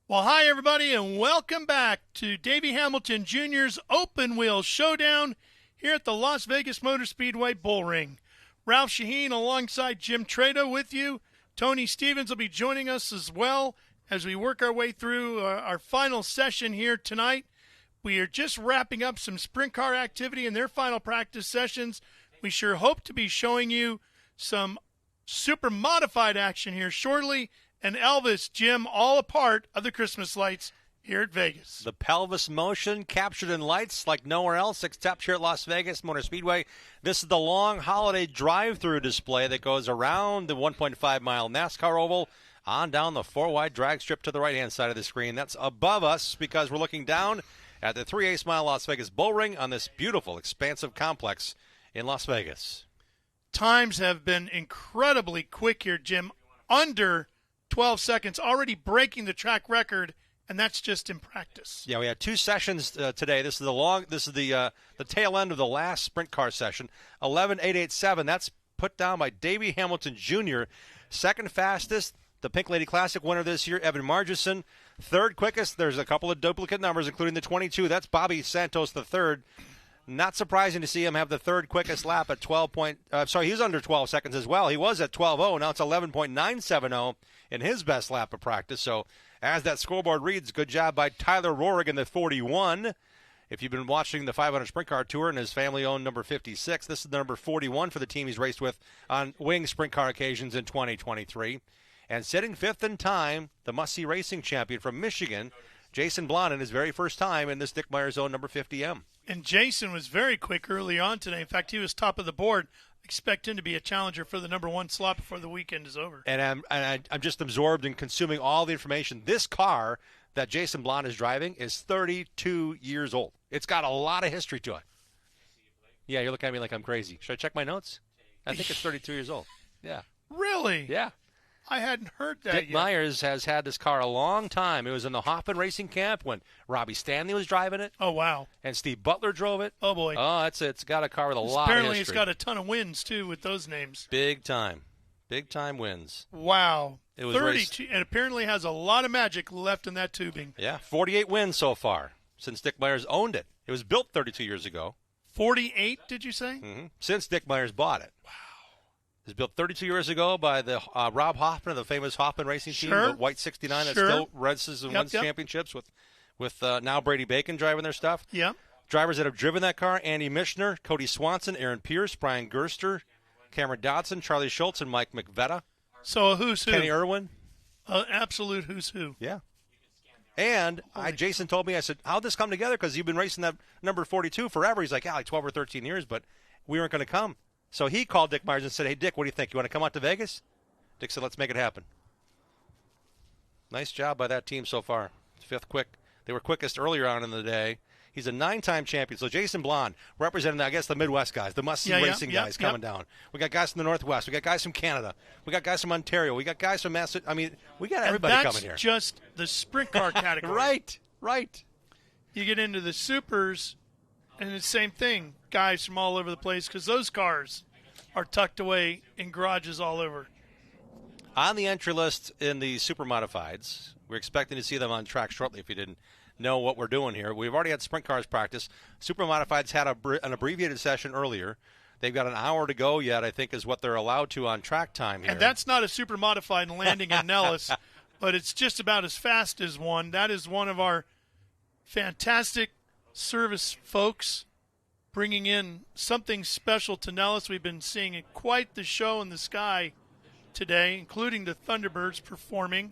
Well, hi, everybody, and welcome back to Davey Hamilton Jr.'s Open Wheel Showdown here at the Las Vegas Motor Speedway Bullring. Ralph Shaheen alongside Jim Trado with you. Tony Stevens will be joining us as well as we work our way through our final session here tonight. We are just wrapping up some sprint car activity in their final practice sessions. We sure hope to be showing you some super modified action here shortly. And Elvis, Jim, all a part of the Christmas lights here at Vegas. The pelvis motion captured in lights like nowhere else except here at Las Vegas Motor Speedway. This is the long holiday drive-through display that goes around the 1.5-mile NASCAR oval on down the four-wide drag strip to the right-hand side of the screen. That's above us because we're looking down at the 3/8-mile Las Vegas Bullring on this beautiful, expansive complex in Las Vegas. Times have been incredibly quick here, Jim. Under 12 seconds, already breaking the track record, and that's just in practice. Yeah, we had two sessions today. This is the tail end of the last sprint car session. 11.887. That's put down by Davey Hamilton Jr. Second fastest, the Pink Lady Classic winner this year, Evan Margison. Third quickest, there's a couple of duplicate numbers, including the 22. That's Bobby Santos the third. Not surprising to see him have the third quickest lap at he's under 12 seconds as well. He was at 12.0. Now it's 11.970 in his best lap of practice. So as that scoreboard reads, good job by Tyler Rohrig in the 41. If you've been watching the 500 Sprint Car Tour and his family-owned number 56, this is the number 41 for the team he's raced with on wing sprint car occasions in 2023. And sitting fifth in time, the must-see racing champion from Michigan, Jason Blond, in his very first time in this Dick Meyer's own number 50M. And Jason was very quick early on today. In fact, he was top of the board. Expect him to be a challenger for the number one slot before the weekend is over. And I'm just absorbed in consuming all the information. This car that Jason Blond is driving is 32 years old. It's got a lot of history to it. Yeah, you're looking at me like I'm crazy. Should I check my notes? I think it's 32 years old. Yeah. Really? Yeah. I hadn't heard that Dick yet. Myers has had this car a long time. It was in the Hoffman Racing Camp when Robbie Stanley was driving it. Oh, wow. And Steve Butler drove it. Oh, boy. Oh, it's got a car with a lot of history. Apparently it's got a ton of wins, too, with those names. Big time. Big time wins. Wow. It was 32, and apparently has a lot of magic left in that tubing. Yeah, 48 wins so far since Dick Myers owned it. It was built 32 years ago. 48, did you say? Mm-hmm. Since Dick Myers bought it. Wow. It was built 32 years ago by the Rob Hoffman of the famous Hoffman Racing Team, the White 69 that still races and wins championships with now Brady Bacon driving their stuff. Yeah. Drivers that have driven that car, Andy Mishner, Cody Swanson, Aaron Pierce, Brian Gerster, Cameron Dodson, Charlie Schultz, and Mike McVetta. So a who's who. Kenny Irwin. Absolute who's who. Yeah. And Jason told me, I said, how'd this come together? Because you've been racing that number 42 forever. He's like, yeah, like 12 or 13 years, but we weren't going to come. So he called Dick Myers and said, hey, Dick, what do you think? You want to come out to Vegas? Dick said, let's make it happen. Nice job by that team so far. Fifth quick. They were quickest earlier on in the day. He's a 9-time champion. So Jason Blonde representing, I guess, the Midwest guys, the must-see racing guys coming down. We got guys from the Northwest. We got guys from Canada. We got guys from Ontario. We got guys from Massachusetts. I mean, we got everybody coming here. That's just the sprint car category. Right. You get into the supers, and it's the same thing. Guys from all over the place, because those cars are tucked away in garages all over. On the entry list in the super modifieds, we're expecting to see them on track shortly if you didn't know what we're doing here. We've already had sprint cars practice. Super modifieds had an abbreviated session earlier. They've got an hour to go yet, I think, is what they're allowed to on track time here. And that's not a super modified landing in Nellis, but it's just about as fast as one. That is one of our fantastic service folks bringing in something special to Nellis. We've been seeing quite the show in the sky today, including the Thunderbirds performing.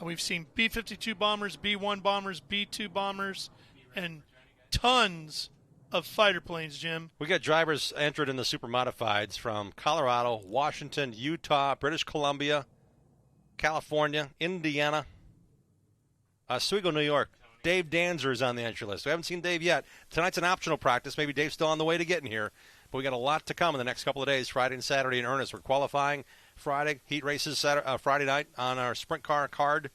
We've seen B-52 bombers, B-1 bombers, B-2 bombers, and tons of fighter planes, Jim. We got drivers entered in the super modifieds from Colorado, Washington, Utah, British Columbia, California, Indiana, Oswego, New York. Dave Danzer is on the entry list. We haven't seen Dave yet. Tonight's an optional practice. Maybe Dave's still on the way to getting here. But we got a lot to come in the next couple of days, Friday and Saturday in earnest. We're qualifying Friday, heat races Friday night on our sprint car card.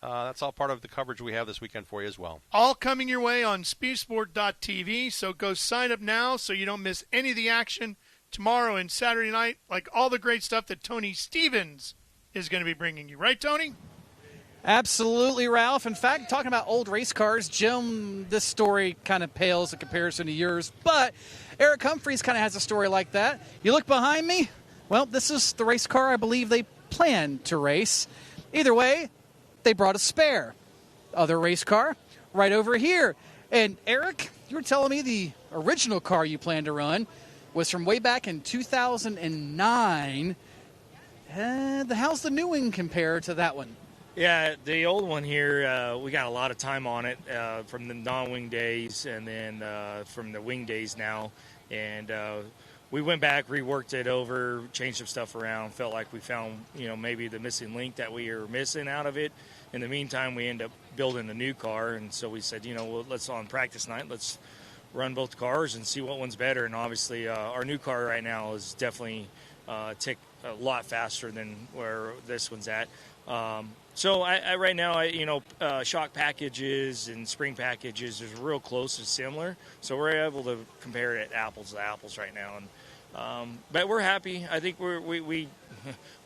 That's all part of the coverage we have this weekend for you as well. All coming your way on speedsport.tv, so go sign up now so you don't miss any of the action tomorrow and Saturday night, like all the great stuff that Tony Stevens is going to be bringing you. Right, Tony? Absolutely, Ralph. In fact, talking about old race cars, Jim, this story kind of pales in comparison to yours, but Eric Humphries kind of has a story like that. You look behind me, well, this is the race car I believe they plan to race. Either way, they brought a spare. Other race car right over here. And Eric, you were telling me the original car you planned to run was from way back in 2009. How's the new one compare to that one? Yeah, the old one here, we got a lot of time on it from the non-wing days and then from the wing days now. And we went back, reworked it over, changed some stuff around, felt like we found, maybe the missing link that we were missing out of it. In the meantime, we ended up building a new car, and so we said, let's on practice night, let's run both cars and see what one's better. And obviously, our new car right now is definitely tick a lot faster than where this one's at. So I right now, shock packages and spring packages is real close and similar. So we're able to compare it apples to apples right now. And but we're happy. I think we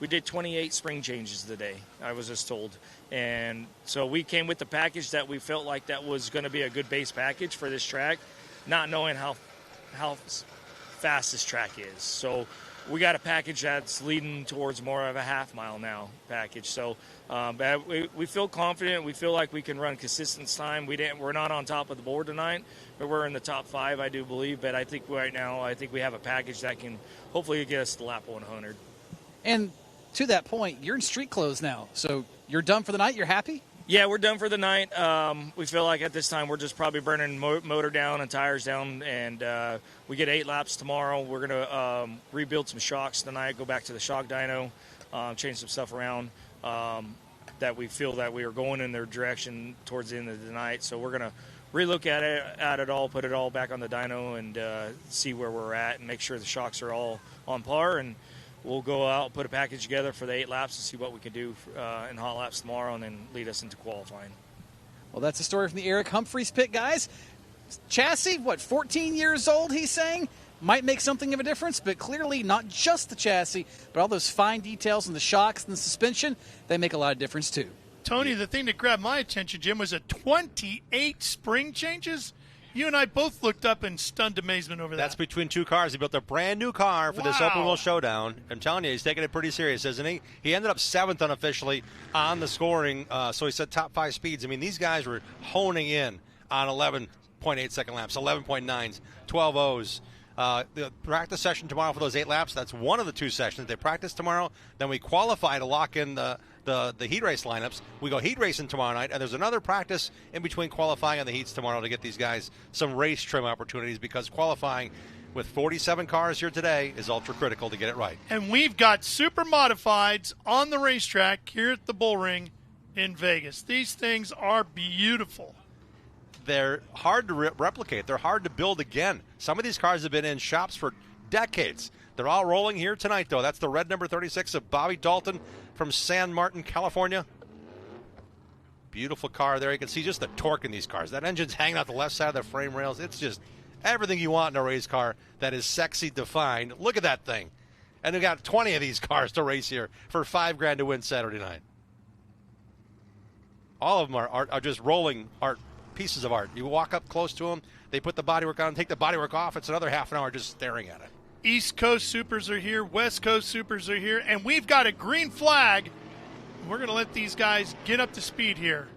did 28 spring changes today, I was just told. And so we came with the package that we felt like that was going to be a good base package for this track, not knowing how fast this track is. So we got a package that's leading towards more of a half-mile now package. So but we feel confident. We feel like we can run consistent time. We're not on top of the board tonight, but we're in the top 5, I do believe. But I think right now, we have a package that can hopefully get us to lap 100. And to that point, you're in street clothes now. So you're done for the night? You're happy? Yeah, we're done for the night. We feel like at this time we're just probably burning motor down and tires down, and we get 8 laps tomorrow. We're going to rebuild some shocks tonight, go back to the shock dyno, change some stuff around that we feel that we are going in their direction towards the end of the night. So we're going to relook at it all, put it all back on the dyno, and see where we're at and make sure the shocks are all on par. And we'll go out, put a package together for the 8 laps and see what we can do in hot laps tomorrow and then lead us into qualifying. Well, that's the story from the Eric Humphries pit, guys. Chassis, 14 years old, he's saying? Might make something of a difference, but clearly not just the chassis, but all those fine details in the shocks and the suspension, they make a lot of difference too. Tony, the thing that grabbed my attention, Jim, was 28 spring changes. You and I both looked up in stunned amazement over that. That's between two cars. He built a brand new car for this open wheel showdown. I'm telling you, he's taking it pretty serious, isn't he? He ended up 7th unofficially on the scoring, so he said top 5 speeds. I mean, these guys were honing in on 11.8 second laps, 11.9s, 12.0s. The practice session tomorrow for those 8 laps, that's one of the 2 sessions. They practice tomorrow, then we qualify to lock in the heat race lineups. We go heat racing tomorrow night, and there's another practice in between qualifying and the heats tomorrow to get these guys some race trim opportunities, because qualifying with 47 cars here today is ultra critical to get it right. And we've got super modifieds on the racetrack here at the Bullring in Vegas. These things are beautiful. They're hard to replicate. They're hard to build again. Some of these cars have been in shops for decades. They're all rolling here tonight, though. That's the red number 36 of Bobby Dalton from San Martin, California. Beautiful car there. You can see just the torque in these cars. That engine's hanging out the left side of the frame rails. It's just everything you want in a race car that is sexy defined. Look at that thing. And we got 20 of these cars to race here for $5,000 to win Saturday night. All of them are just rolling art, pieces of art. You walk up close to them, they put the bodywork on, take the bodywork off. It's another half an hour just staring at it. East Coast Supers are here, West Coast Supers are here, and we've got a green flag. We're going to let these guys get up to speed here.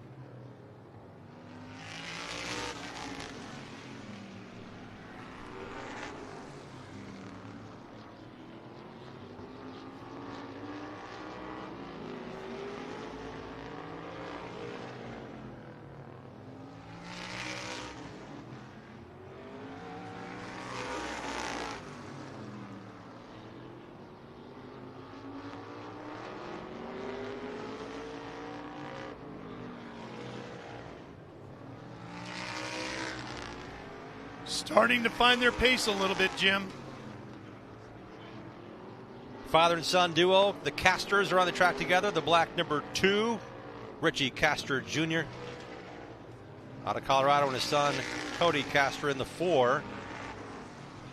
Starting to find their pace a little bit, Jim. Father and son duo, the Castors, are on the track together. The black number 2, Richie Castor Jr. out of Colorado, and his son, Cody Castor, in the 4.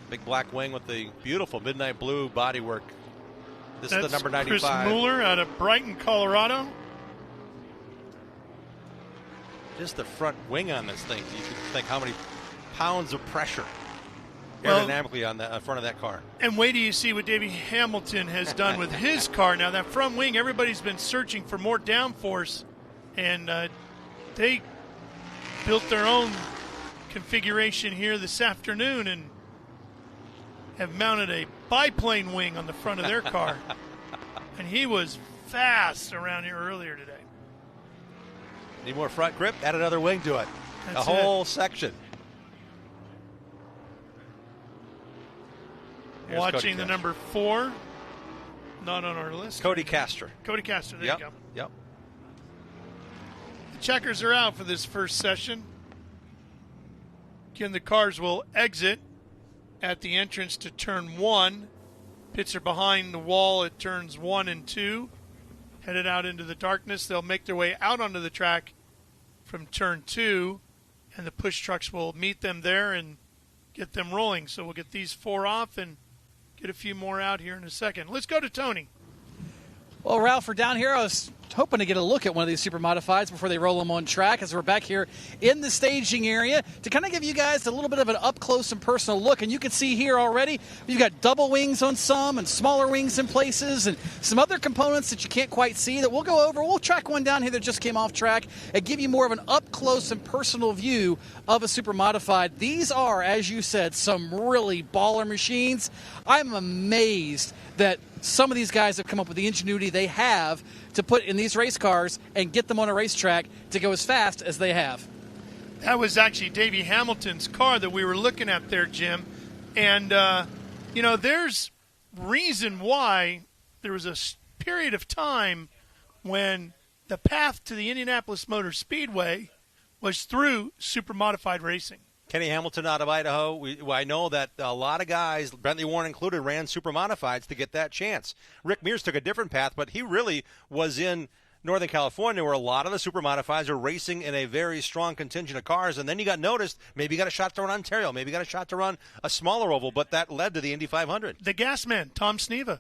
Big black wing with the beautiful midnight blue bodywork. This is the number 95. Chris Mueller out of Brighton, Colorado. Just the front wing on this thing. You can think how many pounds of pressure aerodynamically on the front of that car. And wait till you see what Davey Hamilton has done with his car. Now, that front wing, everybody's been searching for more downforce, and they built their own configuration here this afternoon and have mounted a biplane wing on the front of their car. And he was fast around here earlier today. Need more front grip? Add another wing to it. That's a whole section. Here's watching the number 4, not on our list. Cody Castor. Cody Castor, there you go. Yep. The checkers are out for this first session. Again, the cars will exit at the entrance to turn 1. Pits are behind the wall at turns 1 and 2. Headed out into the darkness. They'll make their way out onto the track from turn 2, and the push trucks will meet them there and get them rolling. So we'll get these 4 off and get a few more out here in a second. Let's go to Tony. Well, Ralph, we're down here. I was hoping to get a look at one of these super modifieds before they roll them on track, as we're back here in the staging area to kind of give you guys a little bit of an up-close and personal look. And you can see here already, we've got double wings on some and smaller wings in places and some other components that you can't quite see that we'll go over. We'll track one down here that just came off track and give you more of an up-close and personal view of a super modified. These are, as you said, some really baller machines. I'm amazed that some of these guys have come up with the ingenuity they have to put in these race cars and get them on a racetrack to go as fast as they have. That was actually Davey Hamilton's car that we were looking at there, Jim. And, there's reason why there was a period of time when the path to the Indianapolis Motor Speedway was through super modified racing. Kenny Hamilton out of Idaho. I know that a lot of guys, Bentley Warren included, ran super modifieds to get that chance. Rick Mears took a different path, but he really was in Northern California where a lot of the super modifieds are racing in a very strong contingent of cars, and then you got noticed, maybe you got a shot to run Ontario, maybe you got a shot to run a smaller oval, but that led to the Indy 500. The gas man, Tom Sneva,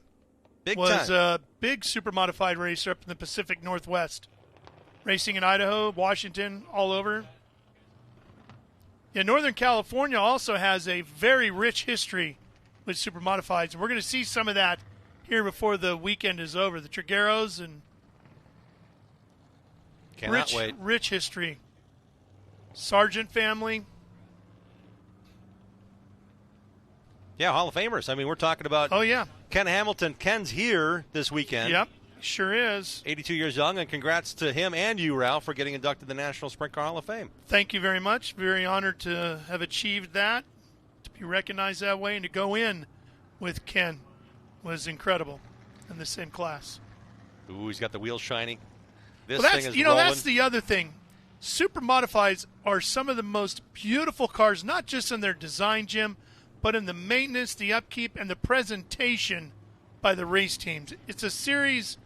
was a big super modified racer up in the Pacific Northwest, racing in Idaho, Washington, all over. Yeah, Northern California also has a very rich history with super modifieds, and we're going to see some of that here before the weekend is over. The Trigueros and Cannot wait. Rich history. Sargent family. Yeah, Hall of Famers. I mean, we're talking about Ken Hamilton. Ken's here this weekend. Yep, sure is. 82 years young, and congrats to him and you, Ralph, for getting inducted to the National Sprint Car Hall of Fame. Thank you very much. Very honored to have achieved that, to be recognized that way, and to go in with Ken was incredible in the same class. Ooh, he's got the wheels shiny. This Well, thing is rolling. that's the other thing. Super modifieds are some of the most beautiful cars, not just in their design, Jim, but in the maintenance, the upkeep, and the presentation by the race teams. It's a series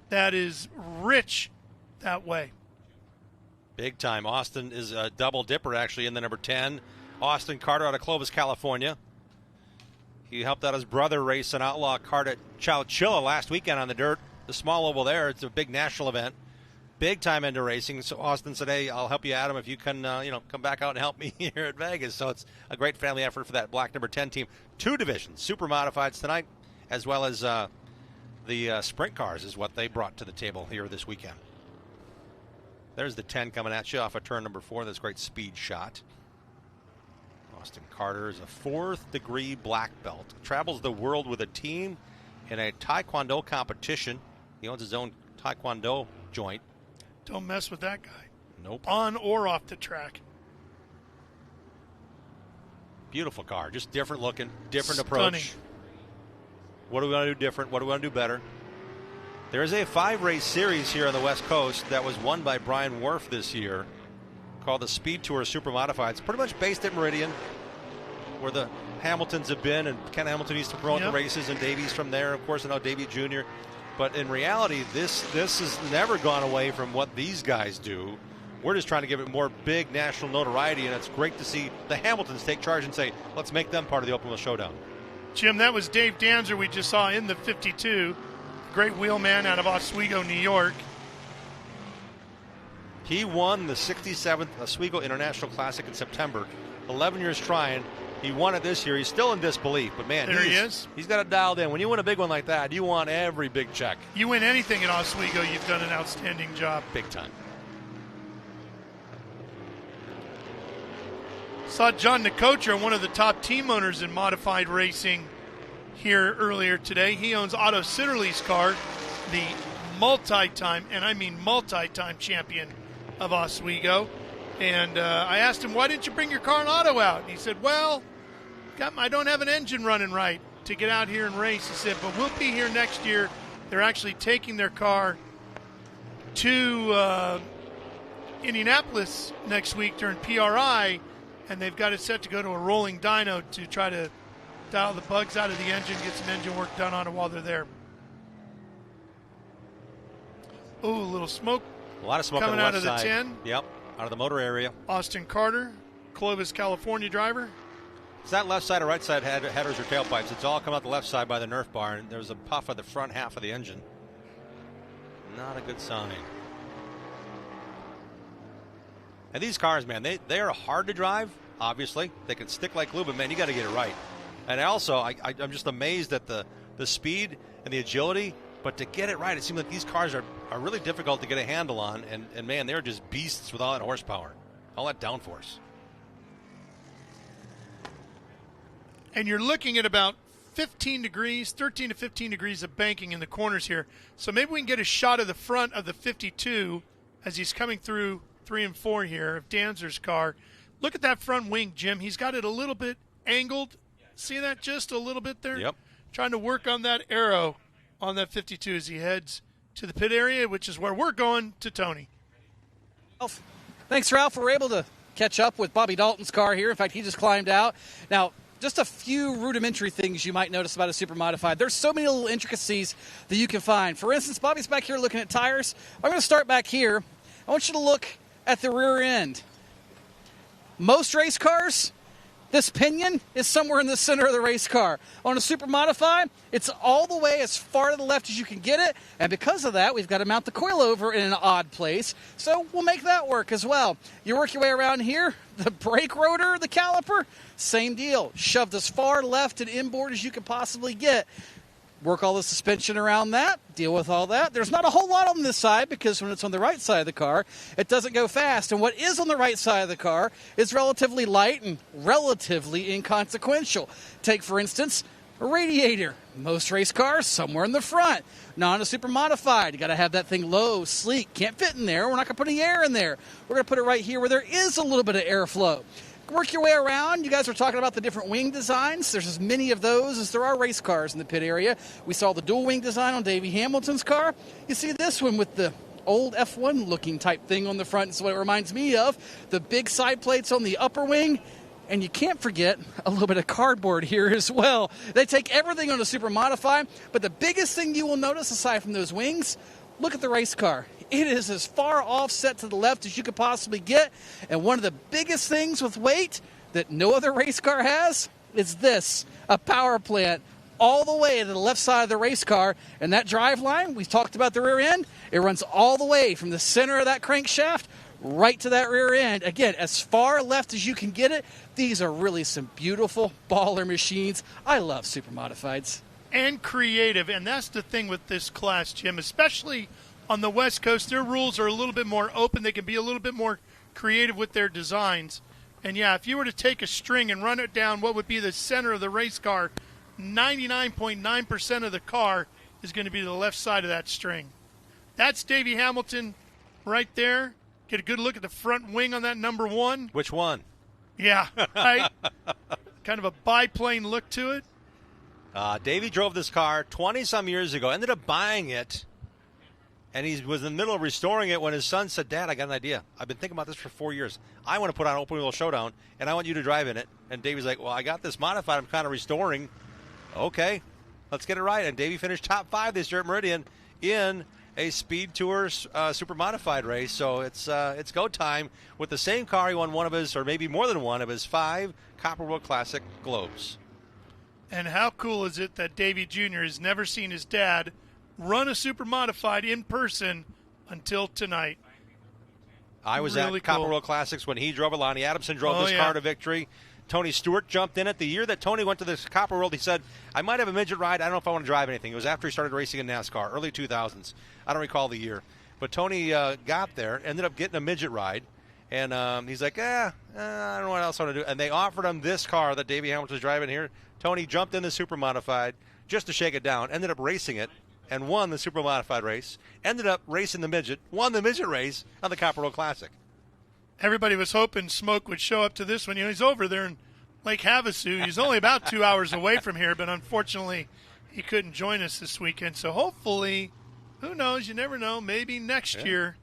that is rich that way. Big time. Austin is a double dipper, actually, in the number 10. Austin Carter out of Clovis, California. He helped out his brother race an outlaw kart at Chowchilla last weekend on the dirt. The small oval there. It's a big national event. Big time into racing. So Austin said, hey, I'll help you, Adam, if you can come back out and help me here at Vegas. So it's a great family effort for that black number 10 team. 2 divisions, super modifieds tonight, as well as the sprint cars is what they brought to the table here this weekend. There's the 10 coming at you off of turn number 4. That's a great speed shot. Austin Carter is a 4th degree black belt. Travels the world with a team in a Taekwondo competition. He owns his own Taekwondo joint. Don't mess with that guy. Nope. On or off the track. Beautiful car. Just different looking, different Stunning. approach. What do we want to do different? What do we want to do better? There is a 5-race series here on the West Coast that was won by Brian Worf this year called the Speed Tour Super Modified. It's pretty much based at Meridian, where the Hamiltons have been, and Ken Hamilton used to promote the races, and Davey's from there. Of course, I know Davey Jr. But in reality, this has never gone away from what these guys do. We're just trying to give it more big national notoriety, and it's great to see the Hamiltons take charge and say, let's make them part of the Open Wheel Showdown. Jim, that was Dave Danzer we just saw in the 52. Great wheelman out of Oswego, New York. He won the 67th Oswego International Classic in September. 11 years trying. He won it this year. He's still in disbelief, but man, there he is. He's got it dialed in. When you win a big one like that, you want every big check. You win anything at Oswego, you've done an outstanding job. Big time. Saw John Nicotra, one of the top team owners in modified racing, here earlier today. He owns Otto Sitterly's car, the multi-time, and I mean multi-time champion of Oswego. And I asked him, why didn't you bring your car and Otto out? And he said, well, I don't have an engine running right to get out here and race. He said, but we'll be here next year. They're actually taking their car to Indianapolis next week during PRI, and they've got it set to go to a rolling dyno to try to dial the bugs out of the engine, get some engine work done on it while they're there. Ooh, a little smoke. A lot of smoke coming on the out left of the side. 10. Yep, out of the motor area. Austin Carter, Clovis, California driver. It's not left side or right side headers or tailpipes. It's all come out the left side by the Nerf bar, and there's a puff of the front half of the engine. Not a good sign. And these cars, man, they are hard to drive, obviously. They can stick like glue, but, man, you got to get it right. And also, I'm just amazed at the speed and the agility, but to get it right, it seems like these cars are really difficult to get a handle on, and man, they're just beasts with all that horsepower, all that downforce. And you're looking at about 15 degrees, 13 to 15 degrees of banking in the corners here. So maybe we can get a shot of the front of the 52 as he's coming through 3 and 4 here of Danzer's car. Look at that front wing, Jim. He's got it a little bit angled. See that just a little bit there? Yep. Trying to work on that arrow on that 52 as he heads to the pit area, which is where we're going to Tony. Thanks, Ralph. We're able to catch up with Bobby Dalton's car here. In fact, he just climbed out. Now, just a few rudimentary things you might notice about a super modified. There's so many little intricacies that you can find. For instance, Bobby's back here looking at tires. I'm going to start back here. I want you to look at the rear end. Most race cars, This pinion is somewhere in the center of the race car. On a Super Modified, it's all the way as far to the left as you can get it, and because of that, we've got to mount the coilover in an odd place, so we'll make that work as well. You work your way around here, the brake rotor, the caliper, same deal. Shoved as far left and inboard as you can possibly get. Work all the suspension around that, deal with all that. There's not a whole lot on this side because when it's on the right side of the car, it doesn't go fast. And what is on the right side of the car is relatively light and relatively inconsequential. Take, for instance, a radiator. Most race cars, somewhere in the front. Not on a Super Modified. You got to have that thing low, sleek. Can't fit in there. We're not going to put any air in there. We're going to put it right here where there is a little bit of airflow. Work your way around. You guys were talking about the different wing designs. There's as many of those as there are race cars in the pit area. We saw the dual wing design on Davey Hamilton's car. You see this one with the old F1 looking type thing on the front. It's what it reminds me of. The big side plates on the upper wing. And you can't forget a little bit of cardboard here as well. They take everything on a Super Modified, but the biggest thing you will notice aside from those wings, look at the race car. It is as far offset to the left as you could possibly get. And one of the biggest things with weight that no other race car has is this, a power plant all the way to the left side of the race car. And that drive line, we talked about the rear end, it runs all the way from the center of that crankshaft right to that rear end. Again, as far left as you can get it. These are really some beautiful baller machines. I love Super Modifieds. And creative, and that's the thing with this class, Jim, especially on the West Coast. Their rules are a little bit more open. They can be a little bit more creative with their designs. And, yeah, if you were to take a string and run it down what would be the center of the race car, 99.9% of the car is going to be the left side of that string. That's Davey Hamilton right there. Get a good look at the front wing on that number one. Which one? Yeah, right. Kind of a biplane look to it. Davey drove this car 20-some years ago, ended up buying it, and he was in the middle of restoring it when his son said, Dad, I got an idea. I've been thinking about this for 4 years. I want to put on Open Wheel Showdown, and I want you to drive in it. And Davey's like, well, I got this modified. I'm kind of restoring. Okay, let's get it right. And Davey finished top 5 this year at Meridian in a Speed Tour Super Modified race. So it's go time with the same car. He won one of his, or maybe more than one of his 5 Copper World Classic Globes. And how cool is it that Davey Jr. has never seen his dad run a Super Modified in person until tonight? I was really at Copper cool. World Classics when he drove it. Lonnie Adamson drove this car to victory. Tony Stewart jumped in it. The year that Tony went to this Copper World, he said, I might have a midget ride. I don't know if I want to drive anything. It was after he started racing in NASCAR, early 2000s. I don't recall the year. But Tony got there, ended up getting a midget ride. And he's like, I don't know what else I want to do. And they offered him this car that Davey Hamilton's driving here. Tony jumped in the Super Modified just to shake it down, ended up racing it, and won the Super Modified race. Ended up racing the midget, won the midget race on the Copper World Classic. Everybody was hoping Smoke would show up to this one. You know, he's over there in Lake Havasu. He's only about 2 hours away from here, but unfortunately he couldn't join us this weekend. So hopefully, who knows, you never know, maybe next year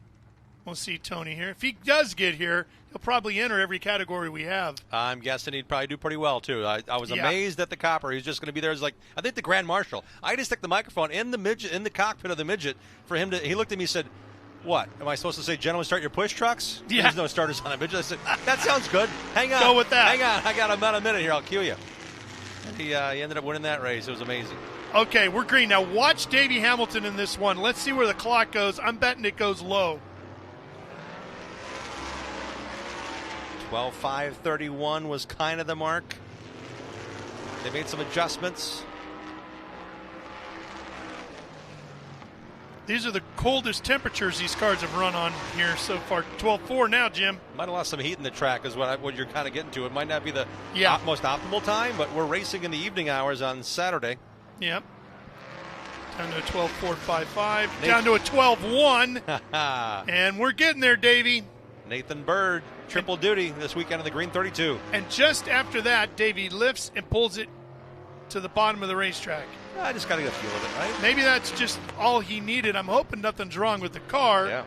we'll see Tony here. If he does get here, he'll probably enter every category we have. I'm guessing he'd probably do pretty well, too. I was amazed at the Copper. He's just going to be there as, like, I think the Grand Marshal. I just stick the microphone in the midget, in the cockpit of the midget for him to – he looked at me and said, what? Am I supposed to say, gentlemen, start your push trucks? Yeah. There's no starters on the midget. I said, that sounds good. Hang on. Go with that. Hang on. I got about a minute here. I'll cue you. And he ended up winning that race. It was amazing. Okay, we're green. Now watch Davey Hamilton in this one. Let's see where the clock goes. I'm betting it goes low. 12:5:31 was kind of the mark. They made some adjustments. These are the coldest temperatures these cars have run on here so far. 12.4 now, Jim. Might have lost some heat in the track is what you're kind of getting to. It might not be the most optimal time, but we're racing in the evening hours on Saturday. Yep. Down to a 12.455. Down to a 12.1. And we're getting there, Davey. Nathan Bird, triple duty this weekend on the Green 32. And just after that, Davey lifts and pulls it to the bottom of the racetrack. I just got to get a feel of it, right? Maybe that's just all he needed. I'm hoping nothing's wrong with the car. Yeah.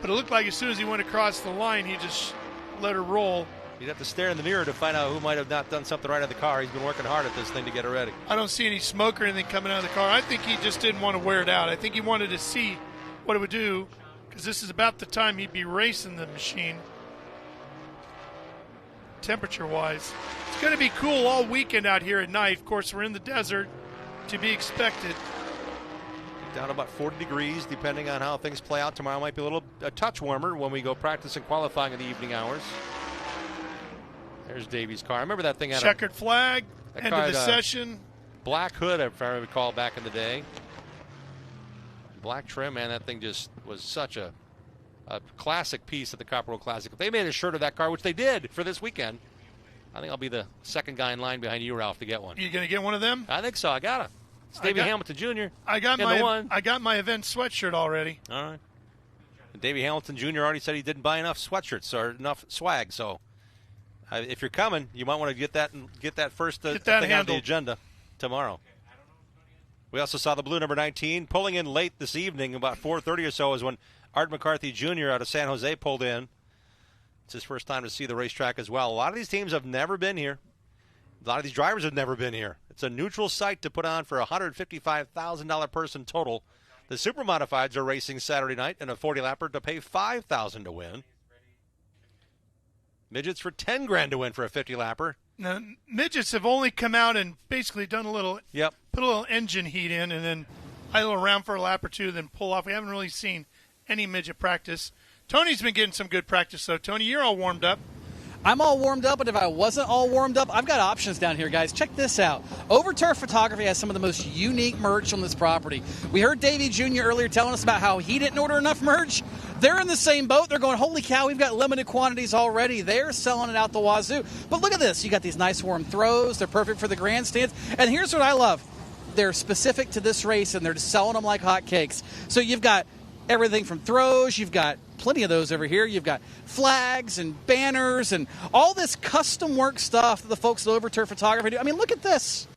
But it looked like as soon as he went across the line, he just let her roll. You'd have to stare in the mirror to find out who might have not done something right at the car. He's been working hard at this thing to get it ready. I don't see any smoke or anything coming out of the car. I think he just didn't want to wear it out. I think he wanted to see what it would do, because this is about the time he'd be racing the machine. temperature-wise. It's going to be cool all weekend out here at night. Of course, we're in the desert, to be expected. Down about 40 degrees, depending on how things play out. Tomorrow might be a touch warmer when we go practice and qualifying in the evening hours. There's Davey's car. I remember that thing had checkered flag, end of the session. Black hood, if I recall, back in the day. Black trim, man, that thing just was such a classic piece of the Copper World Classic. If they made a shirt of that car, which they did for this weekend, I think I'll be the second guy in line behind you, Ralph, to get one. You going to get one of them? I think so. I got it. It's Davey Hamilton Jr. I got my event sweatshirt already. All right. And Davey Hamilton Jr. already said he didn't buy enough sweatshirts or enough swag. So if you're coming, you might want to get that first thing on the agenda tomorrow. We also saw the blue number 19 pulling in late this evening, about 4:30 or so, is when Art McCarthy Jr. out of San Jose pulled in. It's his first time to see the racetrack as well. A lot of these teams have never been here. A lot of these drivers have never been here. It's a neutral site to put on for a $155,000 person total. The Super Modifieds are racing Saturday night in a 40-lapper to pay $5,000 to win. Midgets for $10,000 to win for a 50-lapper. Now, midgets have only come out and basically done put a little engine heat in and then idle around for a lap or two, then pull off. We haven't really seen any midget practice. Tony's been getting some good practice, though. Tony, you're all warmed up. I'm all warmed up, but if I wasn't all warmed up, I've got options down here, guys. Check this out. Overturf Photography has some of the most unique merch on this property. We heard Davey Jr. earlier telling us about how he didn't order enough merch. They're in the same boat. They're going, holy cow, we've got limited quantities already. They're selling it out the wazoo. But look at this. You got these nice warm throws. They're perfect for the grandstands. And here's what I love. They're specific to this race, and they're just selling them like hotcakes. So you've got everything from throws. You've got plenty of those over here. You've got flags and banners and all this custom work stuff that the folks at Overturf Photography do. I mean, look at this.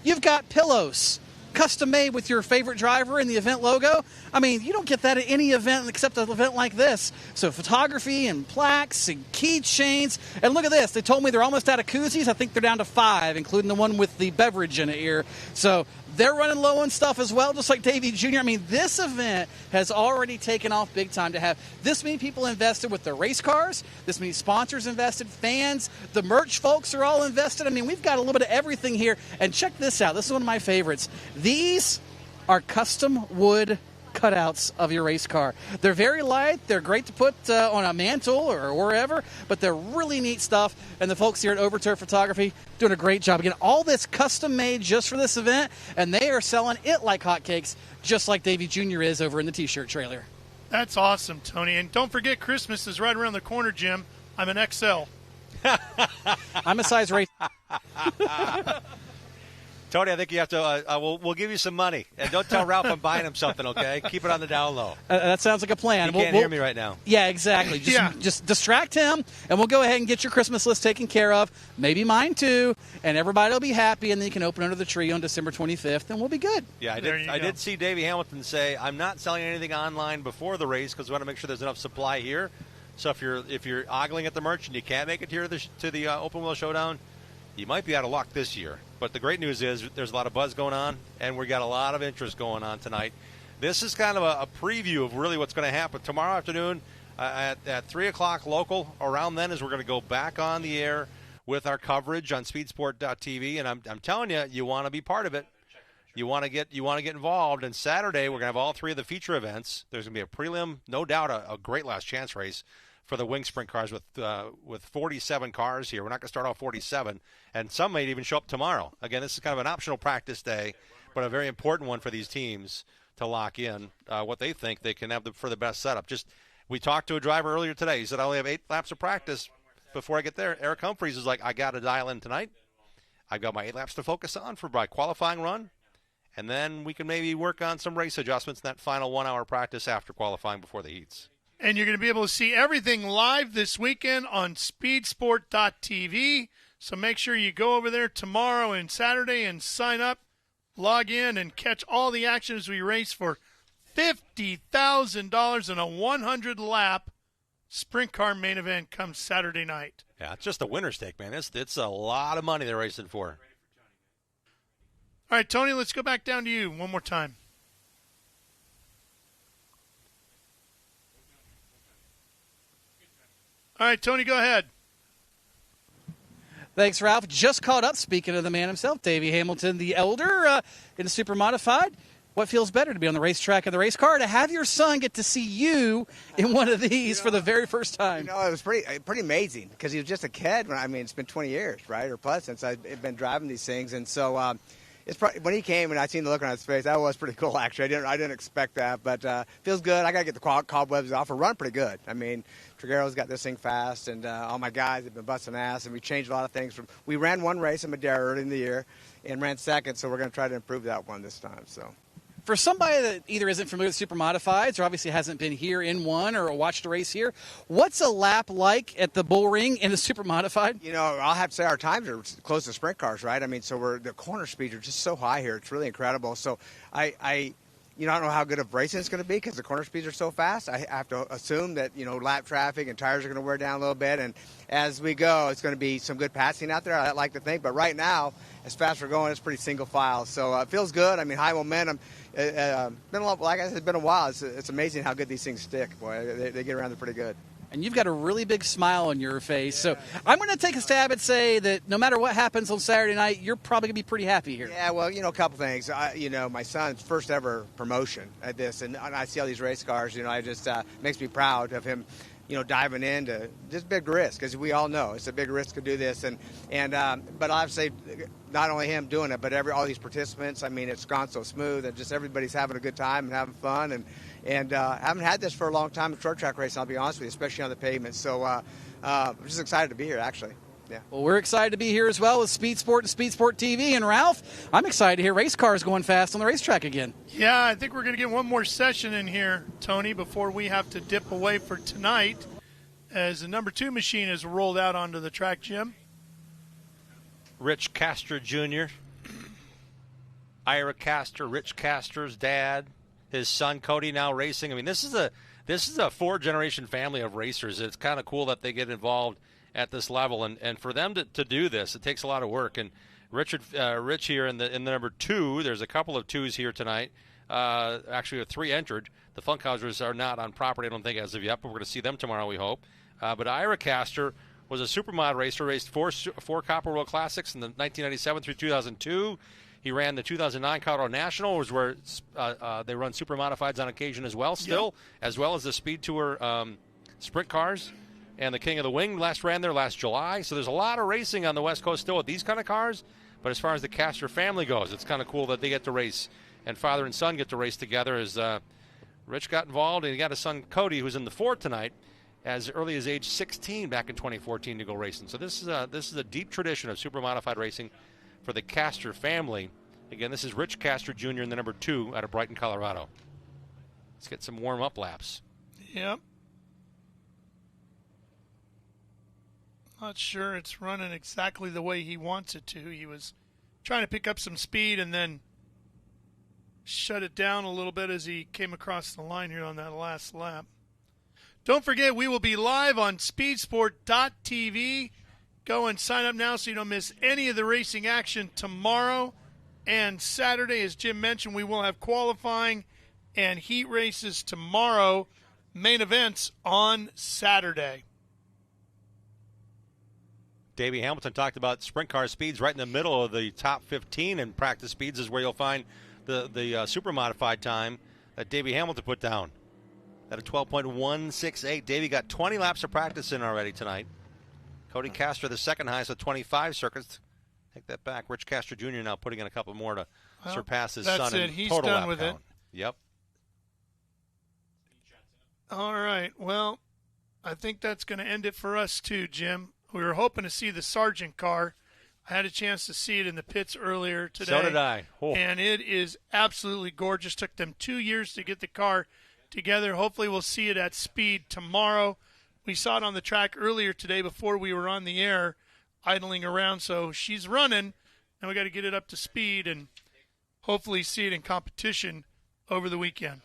You've got pillows custom made with your favorite driver and the event logo. I mean, you don't get that at any event except an event like this. So photography and plaques and keychains. And look at this. They told me they're almost out of koozies. I think they're down to 5, including the one with the beverage in it here. So they're running low on stuff as well, just like Davey Jr. I mean, this event has already taken off big time to have this many people invested with the race cars, this many sponsors invested, fans, the merch folks are all invested. I mean, we've got a little bit of everything here. And check this out. This is one of my favorites. These are custom wood cutouts of your race car. They're very light. They're great to put on a mantle or wherever, but they're really neat stuff. And the folks here at Overturf Photography doing a great job. Again, all this custom made just for this event, and they are selling it like hotcakes, just like Davey Jr. is over in the T-shirt trailer. That's awesome, Tony. And don't forget, Christmas is right around the corner, Jim. I'm an XL. I'm a size race. Tony, I think you have to. We'll give you some money, and don't tell Ralph I'm buying him something. Okay, keep it on the down low. That sounds like a plan. He can't hear me right now. Yeah, exactly. Just distract him, and we'll go ahead and get your Christmas list taken care of. Maybe mine too, and everybody will be happy, and then you can open under the tree on December 25th, and we'll be good. Yeah, I did see Davey Hamilton say, "I'm not selling anything online before the race because we want to make sure there's enough supply here." So if you're ogling at the merch and you can't make it here to the Open Wheel Showdown, you might be out of luck this year. But the great news is there's a lot of buzz going on, and we got a lot of interest going on tonight. This is kind of a preview of really what's going to happen tomorrow afternoon at 3 o'clock local. Around then is we're going to go back on the air with our coverage on speedsport.tv, and I'm telling you, you want to be part of it. You want to get involved. And Saturday we're going to have all 3 of the feature events. There's going to be a prelim, no doubt a great last chance race for the wing sprint cars with 47 cars here. We're not going to start off 47, and some may even show up tomorrow. Again, this is kind of an optional practice day, but a very important one for these teams to lock in what they think they can have for the best setup. We talked to a driver earlier today. He said, I only have 8 laps of practice before I get there. Eric Humphries is like, I got to dial in tonight. I've got my 8 laps to focus on for my qualifying run, and then we can maybe work on some race adjustments in that final 1 hour practice after qualifying before the heats. And you're going to be able to see everything live this weekend on speedsport.tv. So make sure you go over there tomorrow and Saturday and sign up, log in, and catch all the action as we race for $50,000 in a 100-lap sprint car main event comes Saturday night. Yeah, it's just a winner's take, man. It's a lot of money they're racing for. All right, Tony, let's go back down to you one more time. All right, Tony, go ahead. Thanks, Ralph. Just caught up, speaking of the man himself, Davey Hamilton, the elder, in the super modified. What feels better, to be on the racetrack and the race car, to have your son get to see you in one of these for the very first time? It was pretty amazing because he was just a kid. It's been 20 years, right, or plus since I've been driving these things. And so when he came and I seen the look on his face, that was pretty cool, actually. I didn't expect that, but feels good. I got to get the cobwebs off. We're running pretty good. Triguero's got this thing fast, and all my guys have been busting ass, and we changed a lot of things. We ran one race in Madera early in the year and ran second, so we're going to try to improve that one this time. So. For somebody that either isn't familiar with super modifieds or obviously hasn't been here in one or watched a race here, what's a lap like at the Bullring in a super modified? I'll have to say our times are close to sprint cars, right? So the corner speeds are just so high here. It's really incredible. So I don't know how good of racing it's going to be because the corner speeds are so fast. I have to assume that, lap traffic and tires are going to wear down a little bit. And as we go, it's going to be some good passing out there, I like to think. But right now, as fast as we're going, it's pretty single file. So it feels good. High momentum. Been a lot, like I said, it's been a while. It's amazing how good these things stick. Boy, they get around there pretty good. And you've got a really big smile on your face. So I'm going to take a stab at say that no matter what happens on Saturday night, you're probably going to be pretty happy here. Yeah, well, a couple things. My son's first ever promotion at this, and I see all these race cars. I just makes me proud of him. Diving into just big risk, as we all know, it's a big risk to do this, but obviously not only him doing it, but all these participants. It's gone so smooth, and just everybody's having a good time and having fun, and haven't had this for a long time in short track racing. I'll be honest with you, especially on the pavement. So I'm just excited to be here, actually. Yeah. Well, we're excited to be here as well with Speed Sport and Speed Sport TV. And Ralph, I'm excited to hear race cars going fast on the racetrack again. Yeah, I think we're going to get one more session in here, Tony, before we have to dip away for tonight as the number 2 machine is rolled out onto the track, Jim. Rich Castor Jr., Ira Castor, Rich Castor's dad, his son Cody now racing. This is a 4-generation family of racers. It's kind of cool that they get involved at this level, and for them to do this, it takes a lot of work. And Rich here in the number 2, there's a couple of 2s here tonight. Actually, with 3 entered. The Funkhausers are not on property, I don't think, as of yet, but we're going to see them tomorrow, we hope. But Ira Castor was a supermod racer, raced four Copper World Classics in the 1997 through 2002. He ran the 2009 Colorado National, was where they run super modifieds on occasion as well, as well as the Speed Tour sprint cars. And the King of the Wing ran there last July. So there's a lot of racing on the West Coast still with these kind of cars. But as far as the Castor family goes, it's kind of cool that they get to race. And father and son get to race together as Rich got involved. And he got his son Cody, who's in the Ford tonight, as early as age 16 back in 2014 to go racing. So this is a deep tradition of super modified racing for the Castor family. Again, this is Rich Castor Jr. in the number 2 out of Brighton, Colorado. Let's get some warm-up laps. Yep. Not sure it's running exactly the way he wants it to. He was trying to pick up some speed and then shut it down a little bit as he came across the line here on that last lap. Don't forget, we will be live on speedsport.tv. Go and sign up now so you don't miss any of the racing action tomorrow and Saturday. As Jim mentioned, we will have qualifying and heat races tomorrow, main events on Saturday. Davey Hamilton talked about sprint car speeds right in the middle of the top 15, and practice speeds is where you'll find the super modified time that Davey Hamilton put down at a 12.168. Davey got 20 laps of practice in already tonight. Cody Castor, the second highest with 25 circuits. Take that back. Rich Castor Jr. now putting in a couple more to surpass his son in He's total done lap with count. it. Yep. All right. Well, I think that's going to end it for us too, Jim. We were hoping to see the Sargent car. I had a chance to see it in the pits earlier today. So did I. Oh. And it is absolutely gorgeous. Took them 2 years to get the car together. Hopefully we'll see it at speed tomorrow. We saw it on the track earlier today before we were on the air, idling around. So she's running, and we got to get it up to speed and hopefully see it in competition over the weekend.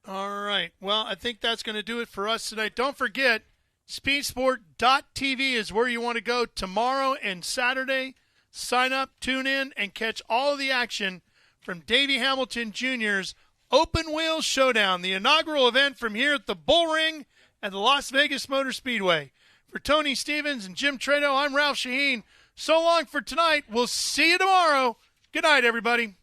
All right. Well, I think that's going to do it for us tonight. Don't forget, speedsport.tv is where you want to go tomorrow and Saturday. Sign up, tune in, and catch all of the action from Davey Hamilton Jr.'s Open Wheel Showdown, the inaugural event from here at the Bullring at the Las Vegas Motor Speedway. For Tony Stevens and Jim Trado, I'm Ralph Shaheen. So long for tonight. We'll see you tomorrow. Good night, everybody.